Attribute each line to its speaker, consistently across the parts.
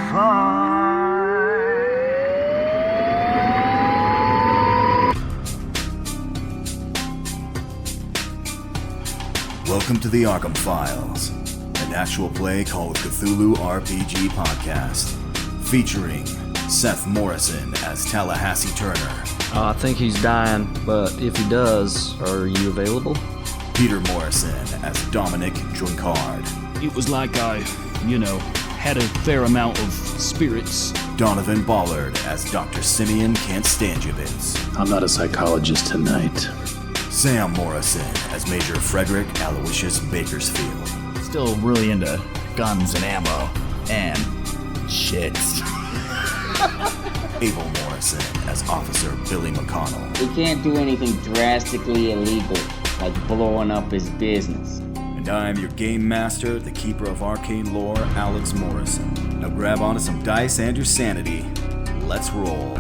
Speaker 1: Welcome to the Arkham Files, an actual play Call of Cthulhu RPG podcast, featuring Seth Morrison as Tallahassee Turner.
Speaker 2: I think he's dying, but if he does, are you available?
Speaker 1: Peter Morrison as Dominic Drunkard.
Speaker 3: It was like I, had a fair amount of spirits.
Speaker 1: Donovan Ballard as Dr. Simeon Kanstanjevitz.
Speaker 4: I'm not a psychologist tonight.
Speaker 1: Sam Morrison as Major Frederick Aloysius Bakersfield.
Speaker 5: Still really into guns and ammo and shit.
Speaker 1: Abel Morrison as Officer Billy McConnell.
Speaker 6: He can't do anything drastically illegal, like blowing up his business.
Speaker 1: And I am your game master, the keeper of arcane lore, Alex Morrison. Now grab onto some dice and your sanity. Let's roll.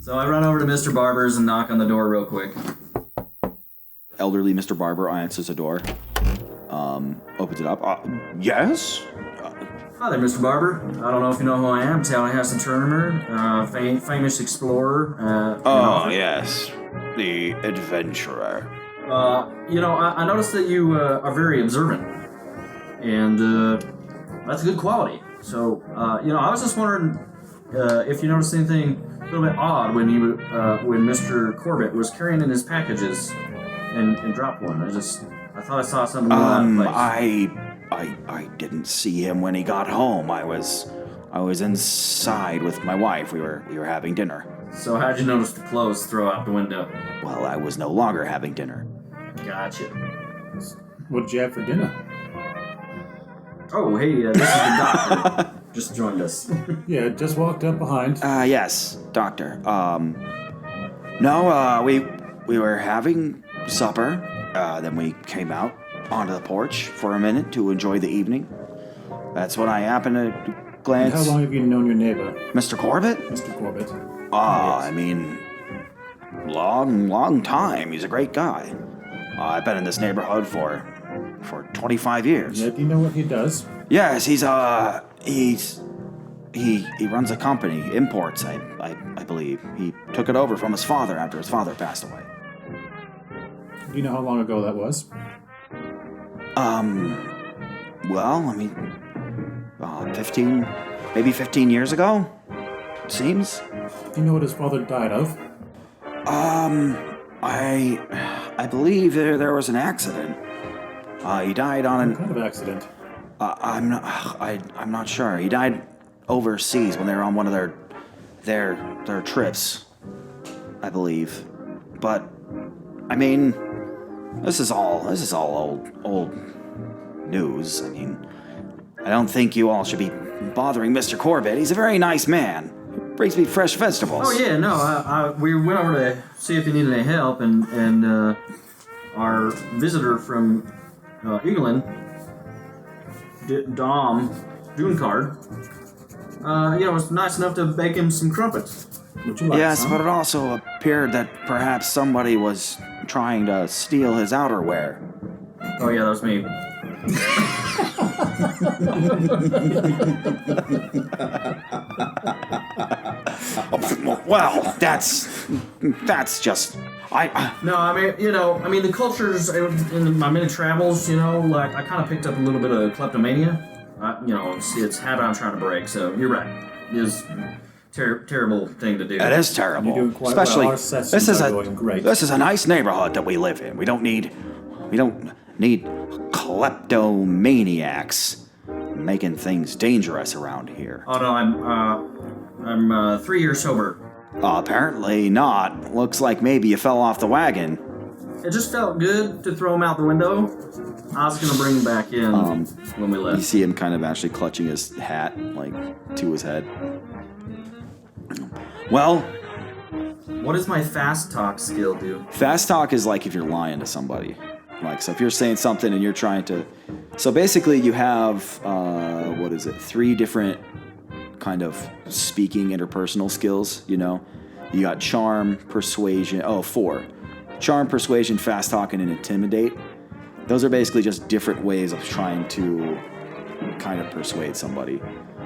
Speaker 7: So I run over to Mr. Barber's and knock on the door real quick.
Speaker 8: Elderly Mr. Barber answers the door. Opens it up. Yes?
Speaker 7: Hi there, Mr. Barber. I don't know if you know who I am. Tallahassee Turner, famous explorer.
Speaker 8: Yes. The adventurer.
Speaker 7: I noticed that you are very observant. And that's a good quality. So, I was just wondering if you noticed anything a little bit odd when Mr. Corbitt was carrying in his packages and dropped one. I thought I saw something in that place.
Speaker 8: I didn't see him when he got home. I was inside with my wife. We were having dinner.
Speaker 7: So how'd you notice the clothes throw out the window?
Speaker 8: Well, I was no longer having dinner.
Speaker 7: Gotcha.
Speaker 4: What did you have for dinner?
Speaker 7: Oh, hey, this is the doctor. Just joined us.
Speaker 4: Yeah, just walked up behind.
Speaker 8: Yes, doctor. We were having supper. Then we came out onto the porch for a minute to enjoy the evening. That's when I happened to glance.
Speaker 4: And how long have you known your neighbor?
Speaker 8: Mr. Corbitt?
Speaker 4: Mr. Corbitt.
Speaker 8: Yes. I mean, long time. He's a great guy. I've been in this neighborhood for 25 years.
Speaker 4: Yeah, do you know what he does?
Speaker 8: Yes, he runs a company, imports, I believe. He took it over from his father after his father passed away.
Speaker 4: Do you know how long ago that was?
Speaker 8: 15 years ago, it seems.
Speaker 4: Do you know what his father died of?
Speaker 8: I believe there was an accident. He died on
Speaker 4: What kind of accident?
Speaker 8: I'm not sure. He died overseas when they were on one of their trips, I believe. But I mean, this is all old news. I mean, I don't think you all should be bothering Mr. Corbitt. He's a very nice man. He brings me fresh vegetables.
Speaker 7: Oh yeah, no, we went over to see if you needed any help, and our visitor from England, Dom Drunkard, was nice enough to bake him some crumpets.
Speaker 4: Would you like
Speaker 8: Yes,
Speaker 4: some?
Speaker 8: but it also appeared that perhaps somebody was trying to steal his outerwear.
Speaker 7: Oh yeah, that was me.
Speaker 8: Well, that's just
Speaker 7: No, I mean the cultures in my many travels, like I kind of picked up a little bit of kleptomania. It's habit I'm trying to break. So you're right. It is terrible thing to do.
Speaker 8: It is terrible.
Speaker 4: You're doing quite
Speaker 8: Especially
Speaker 4: well. Our sessions are going great.
Speaker 8: This is a nice neighborhood that we live in. We don't need kleptomaniacs making things dangerous around here.
Speaker 7: Oh no, I'm 3 years sober.
Speaker 8: Apparently not. Looks like maybe you fell off the wagon.
Speaker 7: It just felt good to throw him out the window. I was gonna bring him back in when we left.
Speaker 8: You see him kind of actually clutching his hat, to his head. Well,
Speaker 7: what does my fast talk skill do?
Speaker 8: fast talk is like if you're lying to somebody. So if you're saying something and you're trying to... So basically you have, 3 different kind of speaking interpersonal skills, You got charm, persuasion... 4. Charm, persuasion, fast talk, and intimidate. Those are basically just different ways of trying to kind of persuade somebody.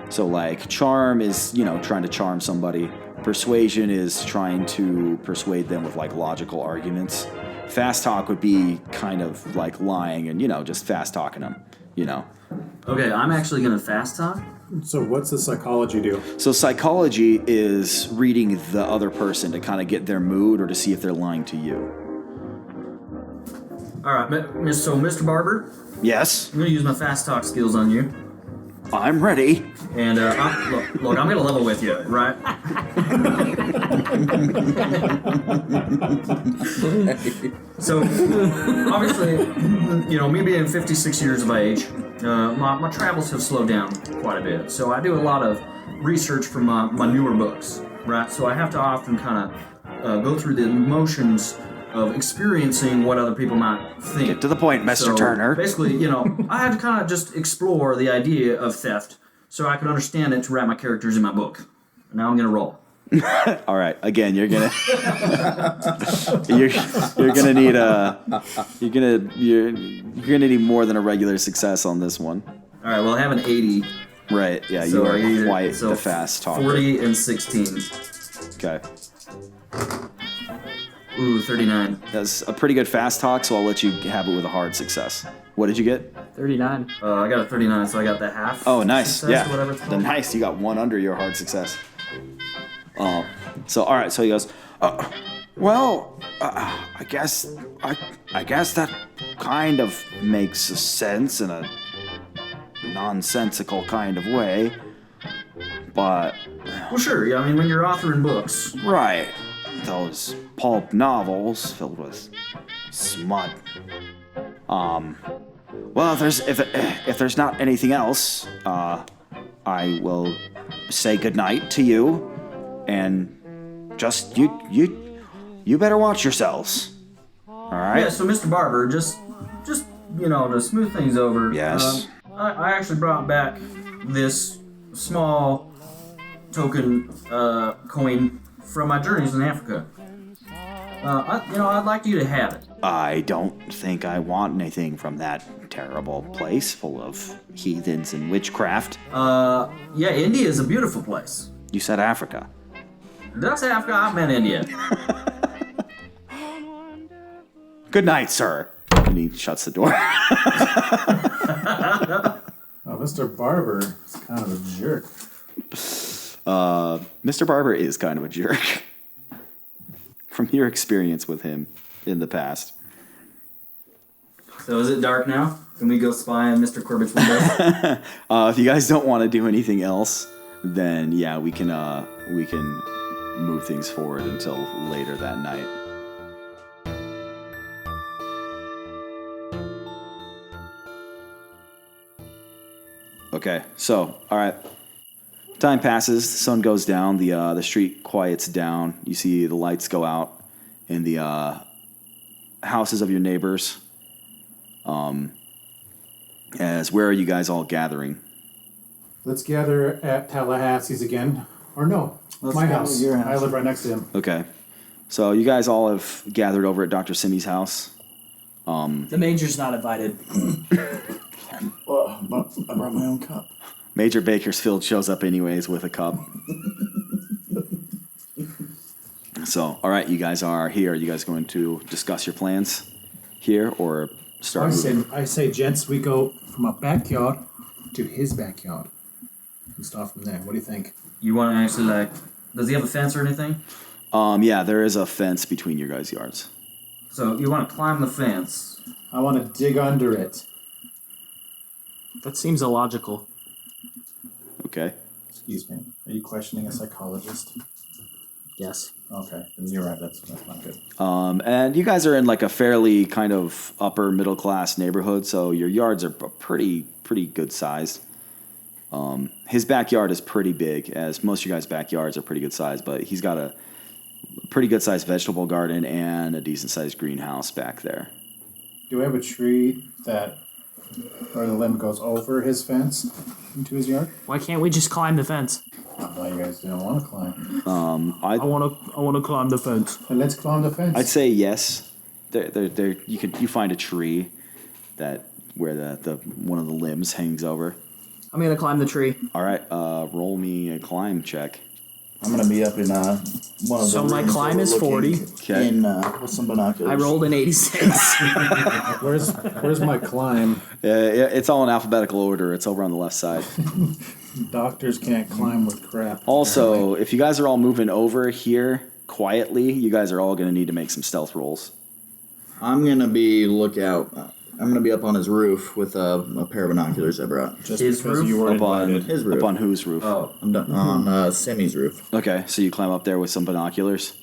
Speaker 8: So like charm is, trying to charm somebody. Persuasion is trying to persuade them with like logical arguments. Fast talk would be kind of like lying and, just fast talking them,
Speaker 7: Okay, I'm actually going to fast talk.
Speaker 4: So what's the psychology do?
Speaker 8: So psychology is reading the other person to kind of get their mood or to see if they're lying to you.
Speaker 7: All right, so Mr. Barber,
Speaker 8: Yes,
Speaker 7: I'm going to use my fast talk skills on you.
Speaker 8: I'm ready.
Speaker 7: And look, I'm going to level with you, right? So, obviously, me being 56 years of age, my travels have slowed down quite a bit. So I do a lot of research for my newer books, right? So I have to often kind of go through the motions of experiencing what other people might think.
Speaker 8: Get to the point, Mr.
Speaker 7: So,
Speaker 8: Turner.
Speaker 7: Basically, I had to kind of just explore the idea of theft so I could understand it to write my characters in my book. Now I'm going to roll.
Speaker 8: All right. Again, you're gonna you're gonna need you're gonna need more than a regular success on this one.
Speaker 7: All right. Well, I have an 80.
Speaker 8: Right. Yeah.
Speaker 7: So
Speaker 8: You are
Speaker 7: I
Speaker 8: quite the fast talker.
Speaker 7: 40 and 16.
Speaker 8: Okay.
Speaker 7: Ooh, 39.
Speaker 8: That's a pretty good fast talk, so I'll let you have it with a hard success. What did you get?
Speaker 2: 39.
Speaker 7: I got a 39, so I got the half.
Speaker 8: Oh, nice.
Speaker 7: Success,
Speaker 8: Yeah.
Speaker 7: Whatever it's called.
Speaker 8: Nice. You got one under your hard success. So all right. So he goes. I guess that kind of makes sense in a nonsensical kind of way, but
Speaker 7: Well, sure. Yeah. I mean, when you're authoring books,
Speaker 8: right, those pulp novels filled with smut. Well, if there's not anything else, I will say goodnight to you, and just you better watch yourselves. All right.
Speaker 7: Yeah. So, Mr. Barber, just to smooth things over.
Speaker 8: Yes.
Speaker 7: I actually brought back this small token coin from my journeys in Africa. I'd like you to have it.
Speaker 8: I don't think I want anything from that terrible place full of heathens and witchcraft.
Speaker 7: Yeah, India is a beautiful place.
Speaker 8: You said Africa.
Speaker 7: Did I say Africa? I meant India.
Speaker 8: Good night, sir. And he shuts the door.
Speaker 4: Oh, Mr. Barber is kind of a jerk.
Speaker 8: Mr. Barber is kind of a jerk. From your experience with him in the past.
Speaker 7: So is it dark now? Can we go spy on Mr. Corbitt's window?
Speaker 8: If you guys don't want to do anything else, then yeah, we can move things forward until later that night. Okay, so all right. Time passes. The sun goes down. The street quiets down. You see the lights go out in the houses of your neighbors. As where are you guys all gathering?
Speaker 4: Let's gather at Tallahassee's again. Or no, my house.
Speaker 2: your house.
Speaker 4: I live right next to him.
Speaker 8: Okay, so you guys all have gathered over at Dr. Simi's house.
Speaker 9: The major's not invited.
Speaker 5: I brought my own cup.
Speaker 8: Major Bakersfield shows up anyways with a cup. So, all right, you guys are here. Are you guys going to discuss your plans here or start?
Speaker 4: I say, gents, we go from a backyard to his backyard and start from there. What do you think?
Speaker 7: You want to actually, does he have a fence or anything?
Speaker 8: Yeah, there is a fence between your guys' yards.
Speaker 7: So you want to climb the fence.
Speaker 4: I want to dig under it.
Speaker 2: That seems illogical.
Speaker 8: Okay.
Speaker 10: Excuse me. Are you questioning a psychologist?
Speaker 2: Yes.
Speaker 10: Okay, then you're right. That's not good.
Speaker 8: And you guys are in like a fairly kind of upper middle class neighborhood, so your yards are pretty good sized. His backyard is pretty big, as most of you guys' backyards are pretty good sized, but he's got a pretty good sized vegetable garden and a decent sized greenhouse back there.
Speaker 4: Do we have a tree where the limb goes over his fence into his yard?
Speaker 2: Why can't we just climb the fence?
Speaker 4: Why you guys don't want to climb?
Speaker 2: I want to climb the fence.
Speaker 4: Then let's climb the fence.
Speaker 8: I'd say yes. You find a tree where the one of the limbs hangs over.
Speaker 9: I'm gonna climb the tree.
Speaker 8: All right, roll me a climb check.
Speaker 5: I'm gonna be up in one of the
Speaker 9: So my
Speaker 5: rooms
Speaker 9: climb is 40.
Speaker 8: Okay.
Speaker 5: with some binoculars.
Speaker 9: I rolled an 86.
Speaker 4: Where's my climb?
Speaker 8: It's all in alphabetical order. It's over on the left side.
Speaker 4: Doctors can't climb with crap.
Speaker 8: Also, if you guys are all moving over here quietly, you guys are all going to need to make some stealth rolls.
Speaker 5: I'm gonna be I'm gonna be up on his roof with a pair of binoculars I brought.
Speaker 4: Just
Speaker 7: His
Speaker 4: because
Speaker 7: roof?
Speaker 4: you were
Speaker 8: Up on
Speaker 4: invited.
Speaker 5: His roof.
Speaker 8: Up on whose roof?
Speaker 7: Oh,
Speaker 5: I'm on Semi's roof.
Speaker 8: Okay, so you climb up there with some binoculars.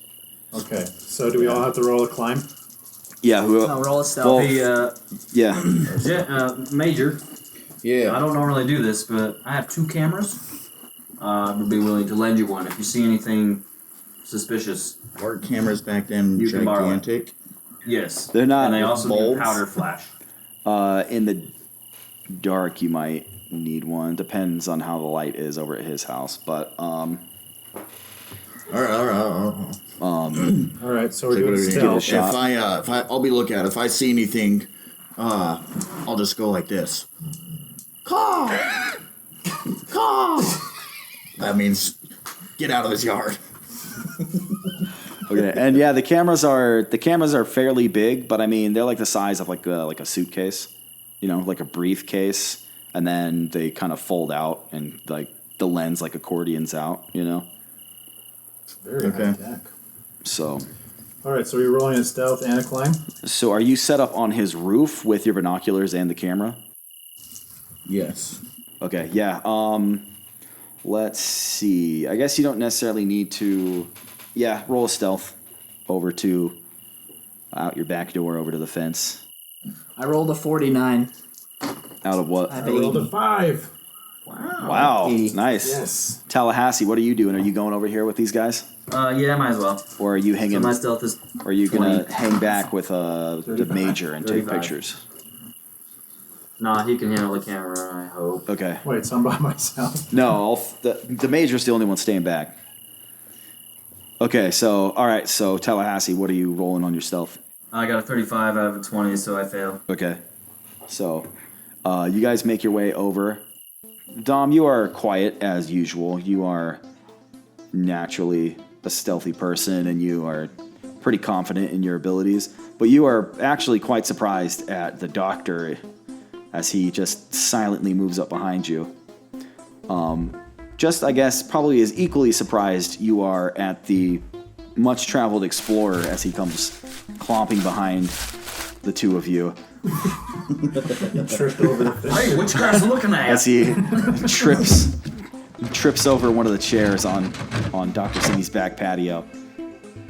Speaker 4: Okay, so do we all have to roll a climb?
Speaker 8: Yeah.
Speaker 9: No, roll a stealth.
Speaker 8: Yeah.
Speaker 7: Major.
Speaker 5: Yeah.
Speaker 7: I don't normally do this, but I have 2 cameras. Would be willing to lend you one if you see anything suspicious.
Speaker 5: Our cameras back then
Speaker 7: You can borrow it.
Speaker 5: gigantic.
Speaker 7: Yes,
Speaker 8: They're not
Speaker 7: and they also do
Speaker 5: bulbs?
Speaker 7: powder flash.
Speaker 8: In the dark, you might need one. Depends on how the light is over at his house, but
Speaker 5: All right.
Speaker 4: All right, so we're
Speaker 5: Take
Speaker 4: doing
Speaker 5: whatever you
Speaker 8: Give it a
Speaker 4: stealth.
Speaker 8: shot.
Speaker 5: I'll be looking at it. If I see anything, I'll just go like this. Caw! Caw! That means get out of his yard.
Speaker 8: okay. And yeah, the cameras are fairly big, but I mean they're like the size of like a suitcase, like a briefcase, and then they kind of fold out and like the lens like accordions out,
Speaker 4: Very
Speaker 5: Okay.
Speaker 4: high tech.
Speaker 8: So.
Speaker 4: All right, so we're rolling a stealth and a climb.
Speaker 8: So are you set up on his roof with your binoculars and the camera?
Speaker 5: Yes.
Speaker 8: Okay, yeah. Let's see. I guess you don't necessarily need to. Yeah, roll a stealth over to out your back door over to the fence.
Speaker 9: I rolled a 49.
Speaker 8: Out of what?
Speaker 9: I have
Speaker 4: I rolled a
Speaker 9: 80.
Speaker 4: 5.
Speaker 8: Wow,
Speaker 9: 80.
Speaker 8: nice.
Speaker 4: Yes.
Speaker 8: Tallahassee, what are you doing? Are you going over here with these guys,
Speaker 7: Yeah, might as well.
Speaker 8: or are you
Speaker 7: So
Speaker 8: hanging?
Speaker 7: my stealth is.
Speaker 8: Or are you gonna
Speaker 7: 20.
Speaker 8: hang back with the
Speaker 4: 35.
Speaker 8: major and take
Speaker 7: 35.
Speaker 8: pictures?
Speaker 7: Nah, he can handle the camera. I hope.
Speaker 8: Okay.
Speaker 4: Wait, so I'm by myself.
Speaker 8: No, the major's the only one staying back. Okay, so all right, so Tallahassee, what are you rolling on your stealth?
Speaker 7: I got a 35 out of a 20, so I fail.
Speaker 8: Okay, so you guys make your way over. Dom, you are quiet as usual. You are naturally a stealthy person, and you are pretty confident in your abilities. But you are actually quite surprised at the doctor as he just silently moves up behind you. Just, I guess, probably as equally surprised you are at the much-traveled explorer as he comes clomping behind the two of you.
Speaker 4: Tripped over the fence.
Speaker 7: Hey, what you guys looking at?
Speaker 8: As he trips over one of the chairs on Dr. Simi's back patio.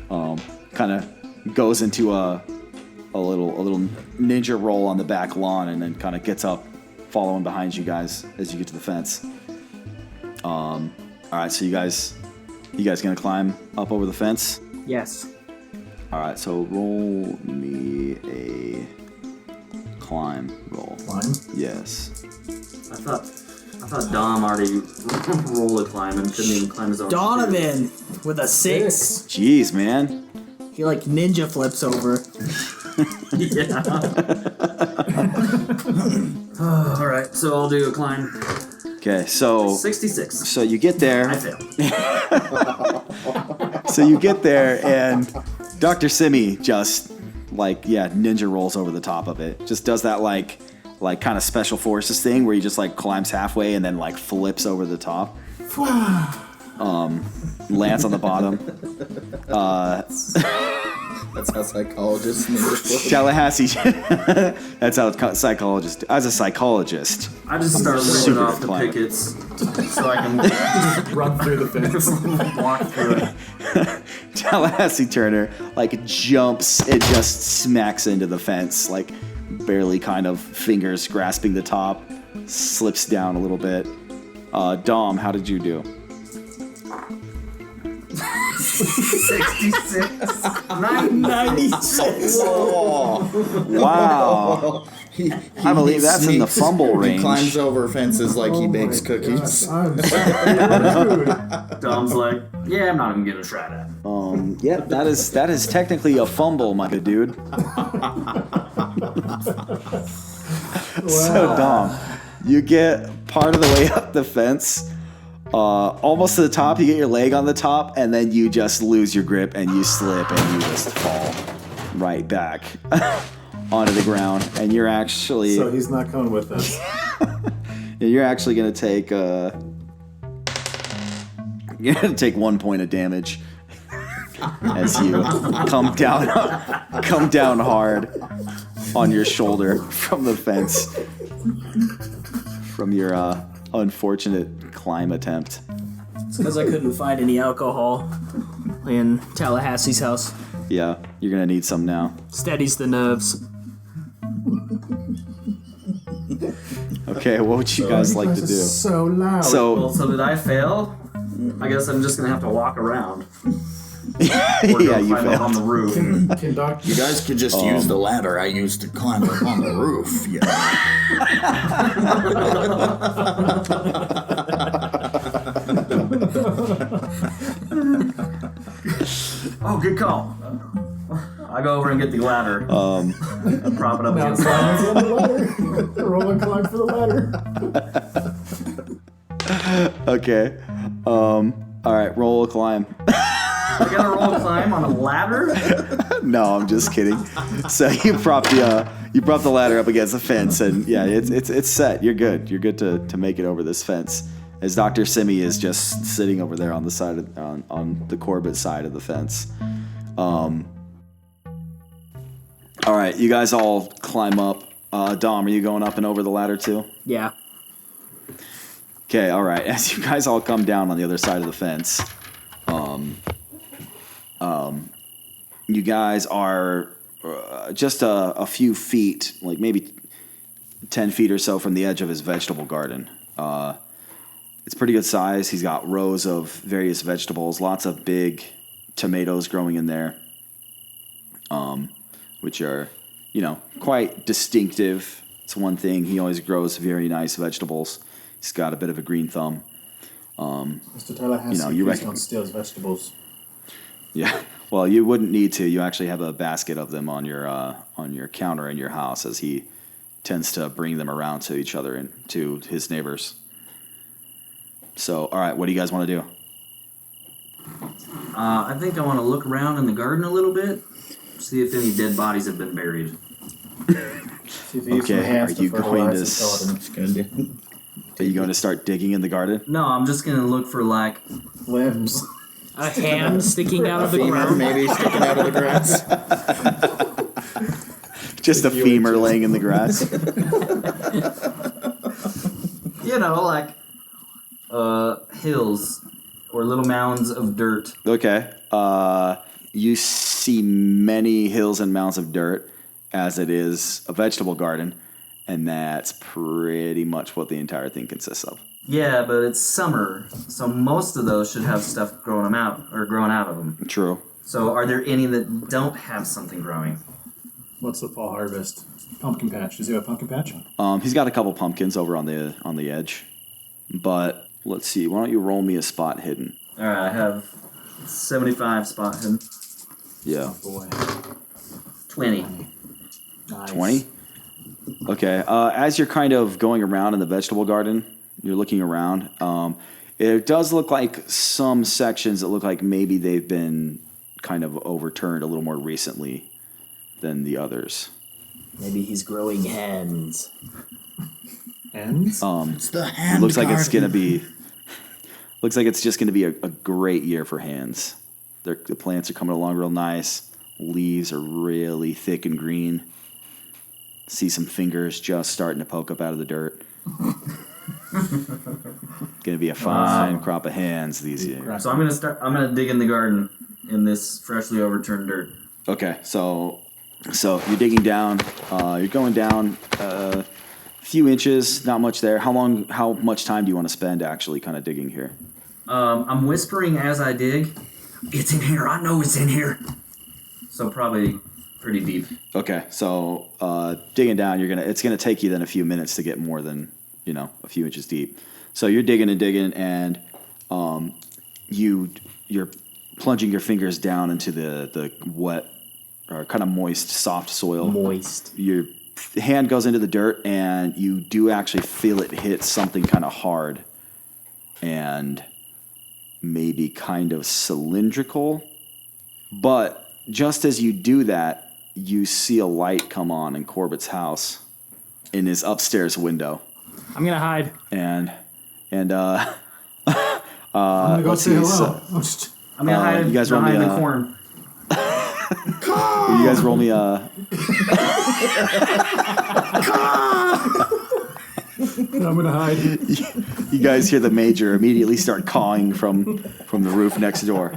Speaker 8: Kind of goes into a little ninja roll on the back lawn, and then kind of gets up, following behind you guys as you get to the fence. All right, so you guys gonna climb up over the fence?
Speaker 9: Yes.
Speaker 8: All right, so roll me a climb roll.
Speaker 4: Climb?
Speaker 8: Yes.
Speaker 7: I thought Dom already rolled a climb and couldn't even climb his own.
Speaker 9: Donovan with a 6.
Speaker 8: Jeez, man.
Speaker 9: He like ninja flips over.
Speaker 7: Yeah. All right, so I'll do a climb.
Speaker 8: Okay, so
Speaker 7: 66.
Speaker 8: so you get there.
Speaker 7: I fail.
Speaker 8: So you get there, and Dr. Simi just ninja rolls over the top of it. Just does that like kind of special forces thing where he just like climbs halfway and then like flips over the top. Lands on the bottom.
Speaker 5: That's how psychologists ninja
Speaker 8: Tallahassee. That's how psychologist. As a psychologist,
Speaker 7: I just start ripping
Speaker 8: super
Speaker 7: off the
Speaker 8: climber.
Speaker 7: pickets so I can
Speaker 4: Run through the fence.
Speaker 7: walk through it.
Speaker 8: Tallahassee Turner jumps and just smacks into the fence, barely kind of fingers grasping the top, slips down a little bit. Dom, how did you do?
Speaker 7: 66.
Speaker 9: 96.
Speaker 8: Wow. I believe that's in the fumble range.
Speaker 5: He climbs over fences like he bakes cookies.
Speaker 4: I'm sorry.
Speaker 7: Dom's like, yeah, I'm not even gonna try that.
Speaker 8: Yep, that is technically a fumble, my good dude. So, Dom, you get part of the way up the fence, almost to the top. You get your leg on the top, and then you just lose your grip, and you slip, and you just fall right back onto the ground. And you're actually...
Speaker 10: So he's not coming with us.
Speaker 8: You're actually going to take... you're going to take 1 point of damage as you come down hard on your shoulder from the fence from your unfortunate climb attempt.
Speaker 9: It's because I couldn't find any alcohol in Tallahassee's house.
Speaker 8: Yeah, you're gonna need some now.
Speaker 9: Steadies the nerves.
Speaker 8: Okay, what would you guys like to do?
Speaker 10: So loud.
Speaker 7: Well, so did I fail? I guess I'm just gonna have to walk around.
Speaker 8: Yeah, you
Speaker 7: climb up on the
Speaker 8: failed.
Speaker 7: roof.
Speaker 10: Can Doc...
Speaker 5: You guys could just use the ladder I used to climb up on the roof. Yeah.
Speaker 7: Oh, good call. I go over and get the ladder. And prop it up
Speaker 10: Now
Speaker 7: against the
Speaker 10: climbing on the ladder. Roll and climb for the ladder.
Speaker 8: Okay. All right, roll a climb.
Speaker 7: I gotta roll a climb on a ladder?
Speaker 8: No, I'm just kidding. So you prop the ladder up against the fence, and yeah, it's set. You're good. You're good to make it over this fence. As Dr. Simi is just sitting over there on the side of on the Corbitt side of the fence. All right, you guys all climb up. Dom, are you going up and over the ladder too?
Speaker 9: Yeah.
Speaker 8: Okay, all right. As you guys all come down on the other side of the fence, you guys are just a few feet, like maybe 10 feet or so from the edge of his vegetable garden. It's pretty good size. He's got rows of various vegetables, lots of big tomatoes growing in there, which are, quite distinctive. It's one thing. He always grows very nice vegetables. He's got a bit of a green thumb.
Speaker 10: Mr. Tallahassee,
Speaker 8: you
Speaker 10: please
Speaker 8: reckon-
Speaker 10: don't steal his vegetables.
Speaker 8: Yeah. Well, you wouldn't need to. You actually have a basket of them on your counter in your house, as he tends to bring them around to each other and to his neighbors. So, all right, what do you guys want to do?
Speaker 7: I think I want to look around in the garden a little bit, see if any dead bodies have been buried.
Speaker 10: See if he used some
Speaker 8: Okay,
Speaker 10: hands
Speaker 8: are you
Speaker 10: to
Speaker 8: going to
Speaker 10: fertilize his garden.
Speaker 8: Are you going to start digging in the garden?
Speaker 7: No, I'm just gonna look for like
Speaker 10: Limbs.
Speaker 9: A hand sticking out of the
Speaker 5: Femur
Speaker 9: ground.
Speaker 5: maybe sticking out of the grass.
Speaker 8: Just a femur laying in the grass.
Speaker 7: like hills or little mounds of dirt.
Speaker 8: Okay. You see many hills and mounds of dirt, as it is a vegetable garden, and that's pretty much what the entire thing consists of.
Speaker 7: Yeah, but it's summer, so most of those should have stuff growing out of them.
Speaker 8: True.
Speaker 7: So, are there any that don't have something growing?
Speaker 10: What's the fall harvest? Pumpkin patch. Does he have a pumpkin patch?
Speaker 8: He's got a couple pumpkins over on the edge, but let's see. Why don't you roll me a spot hidden?
Speaker 7: All right, I have 75 spot hidden.
Speaker 8: Yeah.
Speaker 10: Boy.
Speaker 7: 20.
Speaker 10: Nice.
Speaker 8: 20? Okay. As you're kind of going around in the vegetable garden, you're looking around. It does look like some sections that look like maybe they've been kind of overturned a little more recently than the others.
Speaker 9: Maybe he's growing hens.
Speaker 10: Hens?
Speaker 5: It's the hand
Speaker 8: It looks like it's
Speaker 5: garden.
Speaker 8: gonna be. Looks like it's just gonna be a great year for hands. The plants are coming along real nice. Leaves are really thick and green. See some fingers just starting to poke up out of the dirt. Gonna be a fine crop of hands these years.
Speaker 7: So I'm gonna dig in the garden in this freshly overturned dirt.
Speaker 8: Okay, so you're digging down. You're going down a few inches, not much there. How much time do you want to spend actually kind of digging here?
Speaker 7: I'm whispering as I dig. It's in here. I know it's in here. So probably pretty deep.
Speaker 8: Okay, so digging down, it's gonna take you then a few minutes to get more than a few inches deep. So you're digging and you're plunging your fingers down into the wet or kind of moist, soft soil.
Speaker 9: Moist.
Speaker 8: You're hand goes into the dirt, and you do actually feel it hit something kind of hard and maybe kind of cylindrical. But just as you do that, you see a light come on in Corbitt's house in his upstairs window.
Speaker 9: I'm gonna hide.
Speaker 8: And
Speaker 4: I'm gonna go say hello.
Speaker 7: I'm gonna hide
Speaker 8: you guys roll
Speaker 7: behind
Speaker 8: me
Speaker 7: the corn.
Speaker 8: You guys roll me a...
Speaker 4: I'm gonna hide.
Speaker 8: You guys hear the major immediately start cawing from the roof next door.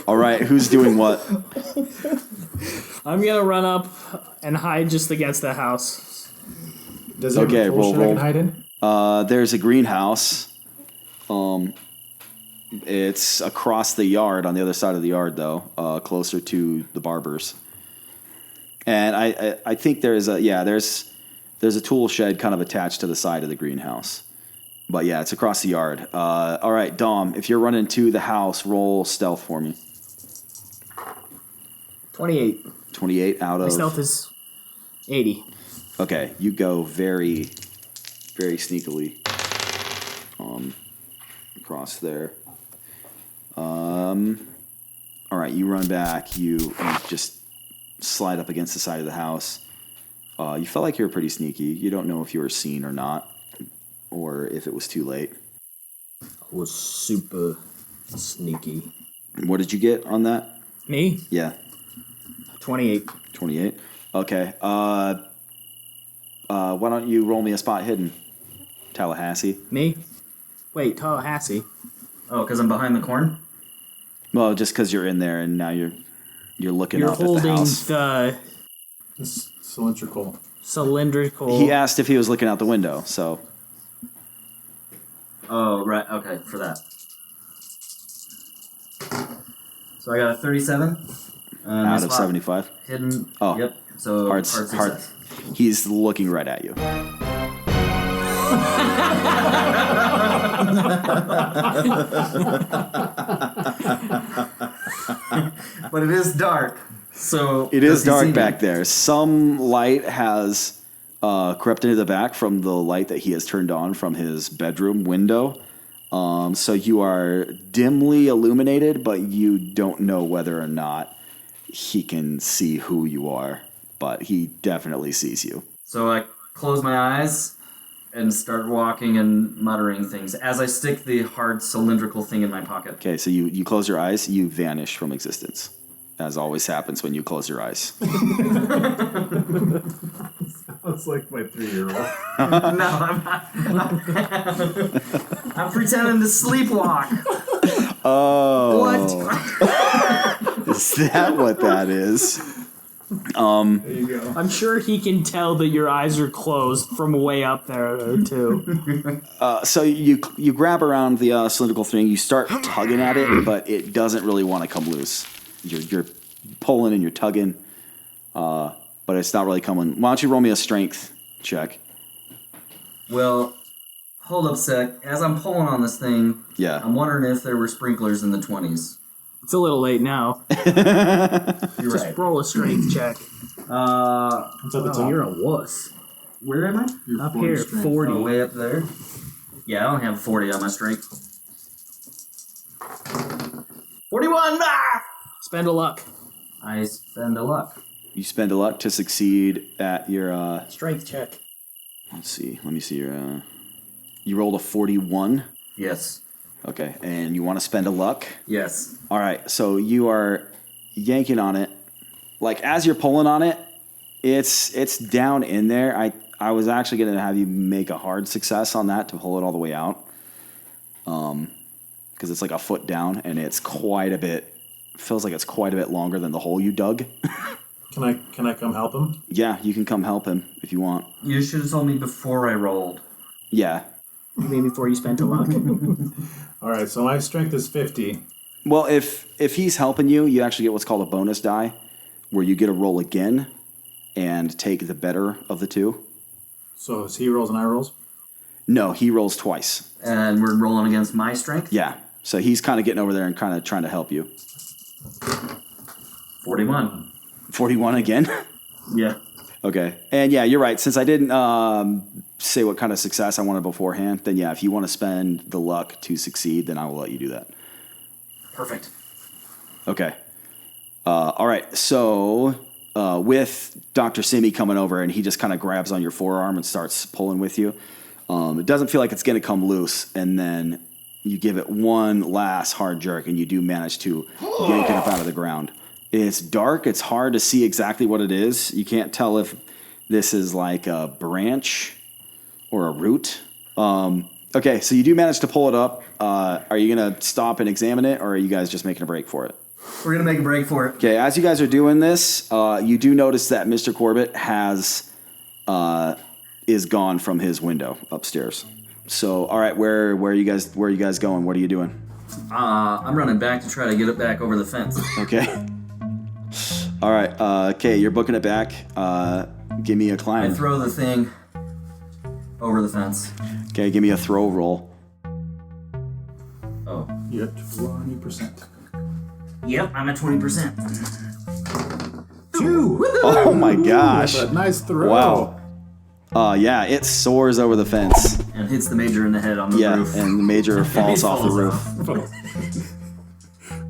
Speaker 8: All right, who's doing what?
Speaker 9: I'm gonna run up and hide just against the house.
Speaker 4: Does it have a tool shed I can hide in?
Speaker 8: There's a greenhouse. It's across the yard, on the other side of the yard, though, closer to the barber's. And I think there's a tool shed kind of attached to the side of the greenhouse. But yeah, it's across the yard. All right, Dom, if you're running to the house, roll stealth for me.
Speaker 9: 28.
Speaker 8: 28 out of...
Speaker 9: My stealth is 80.
Speaker 8: Okay, you go very, very sneakily across there. All right, you run back. You just slide up against the side of the house. You felt like you were pretty sneaky. You don't know if you were seen or not, or if it was too late.
Speaker 2: I was super sneaky.
Speaker 8: What did you get on that?
Speaker 9: Me?
Speaker 8: Yeah.
Speaker 9: 28.
Speaker 8: 28? Okay. Why don't you roll me a spot hidden? Tallahassee.
Speaker 9: Me? Wait, Tallahassee.
Speaker 7: Oh, because I'm behind the corn?
Speaker 8: Well, just because you're in there and now you're looking up at the
Speaker 9: holding
Speaker 8: house.
Speaker 4: This cylindrical.
Speaker 8: He asked if he was looking out the window, so...
Speaker 7: Oh, right. Okay, for that. So I got a 37.
Speaker 8: Out of 75?
Speaker 7: Hidden.
Speaker 8: Oh.
Speaker 7: Yep. So hard success.
Speaker 8: He's looking right at you.
Speaker 7: But it is dark. So
Speaker 8: it is dark back there. Some light has crept into the back from the light that he has turned on from his bedroom window. So you are dimly illuminated, but you don't know whether or not he can see who you are. But he definitely sees you.
Speaker 7: So I close my eyes and start walking and muttering things as I stick the hard cylindrical thing in my pocket.
Speaker 8: Okay, so you close your eyes, you vanish from existence. As always happens when you close your eyes.
Speaker 4: Sounds like my 3-year-old.
Speaker 7: No, I'm not. I'm pretending to sleepwalk.
Speaker 8: Oh.
Speaker 7: What?
Speaker 8: Is that what that is?
Speaker 4: There you go.
Speaker 9: I'm sure he can tell that your eyes are closed from way up there, too.
Speaker 8: So you grab around the cylindrical thing, you start tugging at it, but it doesn't really want to come loose. You're pulling and you're tugging, but it's not really coming. Why don't you roll me a strength check?
Speaker 7: Well, hold up a sec. As I'm pulling on this thing,
Speaker 8: Yeah.
Speaker 7: I'm wondering if there were sprinklers in the 20s.
Speaker 9: It's a little late now.
Speaker 7: You're
Speaker 9: Just
Speaker 7: right.
Speaker 9: roll a strength check.
Speaker 4: It's at the top.
Speaker 9: You're a wuss.
Speaker 7: Where am I?
Speaker 4: You're
Speaker 9: Up
Speaker 4: 40
Speaker 9: here,
Speaker 4: strength.
Speaker 9: 40.
Speaker 7: Oh, way up there. Yeah, I don't have 40 on my strength. 41! Ah!
Speaker 9: Spend a luck.
Speaker 7: I spend a luck.
Speaker 8: You spend a luck to succeed at your,
Speaker 9: Strength check.
Speaker 8: let's see, let me see your, you rolled a 41?
Speaker 7: Yes.
Speaker 8: Okay, and you want to spend a luck?
Speaker 7: Yes.
Speaker 8: All right, so you are yanking on it. Like, as you're pulling on it, it's down in there. I was actually going to have you make a hard success on that to pull it all the way out. Because it's like a foot down, and it's quite a bit, feels like it's quite a bit longer than the hole you dug.
Speaker 4: Can I come help him?
Speaker 8: Yeah, you can come help him if you want.
Speaker 7: You should have told me before I rolled.
Speaker 8: Yeah.
Speaker 9: Maybe before you spent a luck.
Speaker 4: All right, so my strength is 50.
Speaker 8: Well, if he's helping you, you actually get what's called a bonus die, where you get a roll again and take the better of the two.
Speaker 4: So it's he rolls and I rolls?
Speaker 8: No, he rolls twice.
Speaker 7: And we're rolling against my strength?
Speaker 8: Yeah. So he's kind of getting over there and kind of trying to help you.
Speaker 7: 41.
Speaker 8: 41 again?
Speaker 7: Yeah.
Speaker 8: Okay. And yeah, you're right. Since I didn't say what kind of success I wanted beforehand, then yeah, if you want to spend the luck to succeed, then I will let you do that.
Speaker 7: Perfect.
Speaker 8: Okay. All right. So with Dr. Simi coming over, and he just kind of grabs on your forearm and starts pulling with you. It doesn't feel like it's going to come loose, and then you give it one last hard jerk, and you do manage to yank it up out of the ground. It's dark. It's hard to see exactly what it is. You can't tell if this is like a branch or a root. Okay, so you do manage to pull it up. Are you going to stop and examine it, or are you guys just making a break for it?
Speaker 7: We're going to make a break for it.
Speaker 8: Okay, as you guys are doing this, you do notice that Mr. Corbitt is gone from his window upstairs. So, all right, where are you guys going? What are you doing?
Speaker 7: I'm running back to try to get it back over the fence.
Speaker 8: Okay. All right. Okay, you're booking it back. Give me a climb.
Speaker 7: I throw the thing over the fence.
Speaker 8: Okay, give me a throw roll.
Speaker 7: Oh.
Speaker 4: You're at 20%.
Speaker 7: Yep, I'm at 20%.
Speaker 4: 2!
Speaker 8: Oh my gosh.
Speaker 4: That's a nice throw.
Speaker 8: Wow. Yeah, it soars over the fence.
Speaker 7: And hits the major in the head on the roof.
Speaker 8: Yeah, and the major falls off the roof.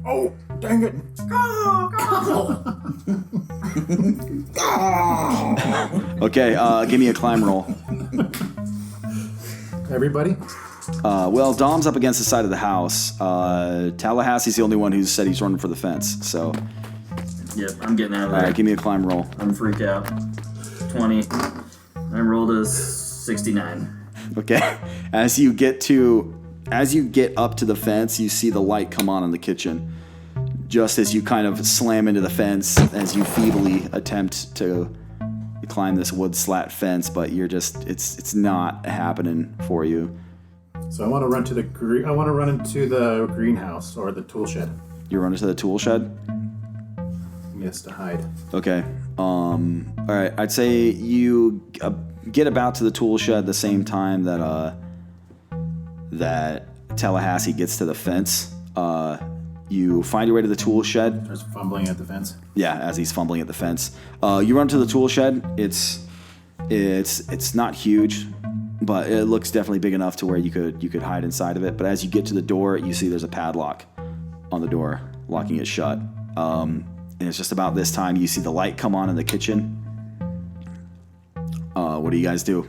Speaker 4: Oh, dang it.
Speaker 8: Okay, give me a climb roll.
Speaker 4: Everybody?
Speaker 8: Well, Dom's up against the side of the house. Tallahassee's the only one who said he's running for the fence, so...
Speaker 7: Yep, I'm getting out of there.
Speaker 8: All right, give me a climb roll.
Speaker 7: I'm freaked out. 20. I rolled a 69.
Speaker 8: Okay. As you get up to the fence, you see the light come on in the kitchen. Just as you kind of slam into the fence, as you feebly attempt to climb this wood slat fence, but you're just it's not happening for you.
Speaker 4: So I want to run to the greenhouse or the tool shed.
Speaker 8: You run into the tool shed?
Speaker 4: Yes, to hide.
Speaker 8: Okay. All right. I'd say you get about to the tool shed the same time that Tallahassee gets to the fence. You find your way to the tool shed.
Speaker 4: Starts fumbling at the fence.
Speaker 8: Yeah, as he's fumbling at the fence. You run to the tool shed. It's not huge, but it looks definitely big enough to where you could hide inside of it. But as you get to the door, you see there's a padlock on the door, locking it shut. And it's just about this time you see the light come on in the kitchen. What do you guys do?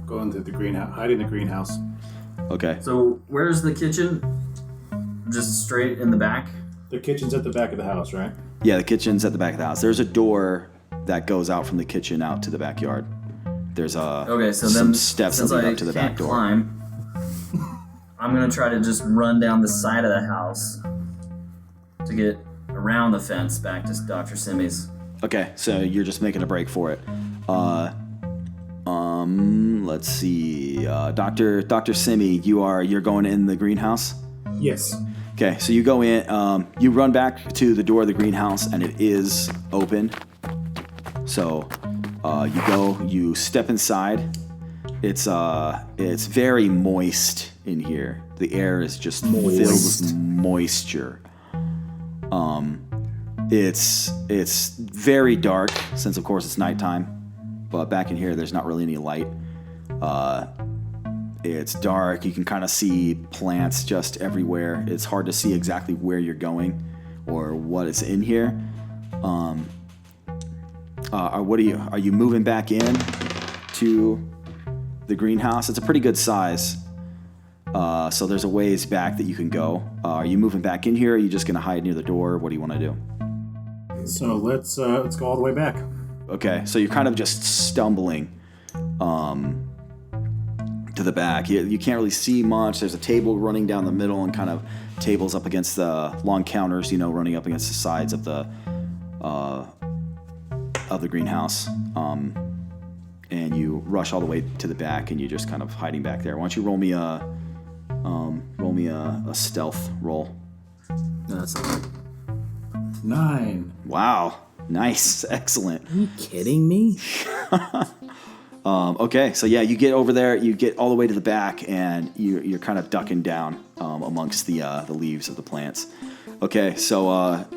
Speaker 4: Go into the greenhouse. Hide in the greenhouse.
Speaker 8: Okay.
Speaker 7: So where's the kitchen? Just straight in the back?
Speaker 4: The kitchen's at the back of the house, right?
Speaker 8: Yeah, the kitchen's at the back of the house. There's a door that goes out from the kitchen out to the backyard. There's some steps that lead up to the back door.
Speaker 7: Climb, I'm gonna try to just run down the side of the house to get around the fence back to Dr. Simi's.
Speaker 8: Okay, so you're just making a break for it. Let's see. Dr. Simi, you're going in the greenhouse?
Speaker 4: Yes.
Speaker 8: Okay, so you go in, you run back to the door of the greenhouse, and it is open. So you step inside. It's very moist in here. The air is just filled with moisture. It's very dark since, of course, it's nighttime. But back in here, there's not really any light. It's dark. You can kind of see plants just everywhere. It's hard to see exactly where you're going or what is in here. Are you moving back in to the greenhouse? It's a pretty good size. So there's a ways back that you can go. Are you moving back in here? Or are you just going to hide near the door? What do you want to do?
Speaker 4: So let's go all the way back.
Speaker 8: Okay, so you're kind of just stumbling to the back. You can't really see much. There's a table running down the middle and kind of tables up against the long counters, running up against the sides of the greenhouse. And you rush all the way to the back, and you're just kind of hiding back there. Why don't you roll me a stealth roll?
Speaker 7: That's
Speaker 4: 9.
Speaker 8: Wow. Nice. Excellent.
Speaker 9: Are you kidding me?
Speaker 8: Okay, so yeah, you get over there, you get all the way to the back, and you're kind of ducking down amongst the leaves of the plants. Okay, so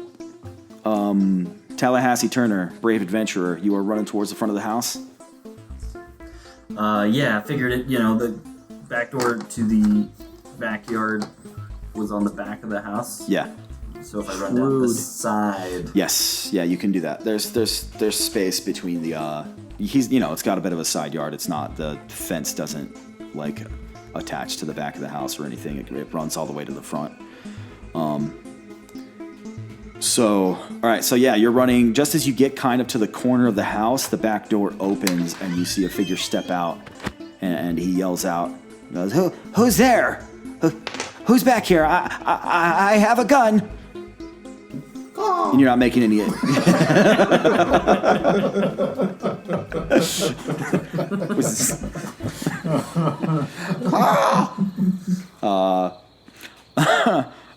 Speaker 8: Tallahassee Turner, brave adventurer, you are running towards the front of the house?
Speaker 7: Yeah, I figured it, the back door to the backyard was on the back of the house.
Speaker 8: Yeah.
Speaker 7: So if I run down the side.
Speaker 8: Yes, yeah, you can do that. There's space between the it's got a bit of a side yard. It's not, the fence doesn't like attach to the back of the house or anything. It runs all the way to the front. So, all right, so yeah, you're running. Just as you get kind of to the corner of the house, the back door opens and you see a figure step out, and he yells out, he goes, "Who's there? Who's back here? I have a gun." And you're not making any.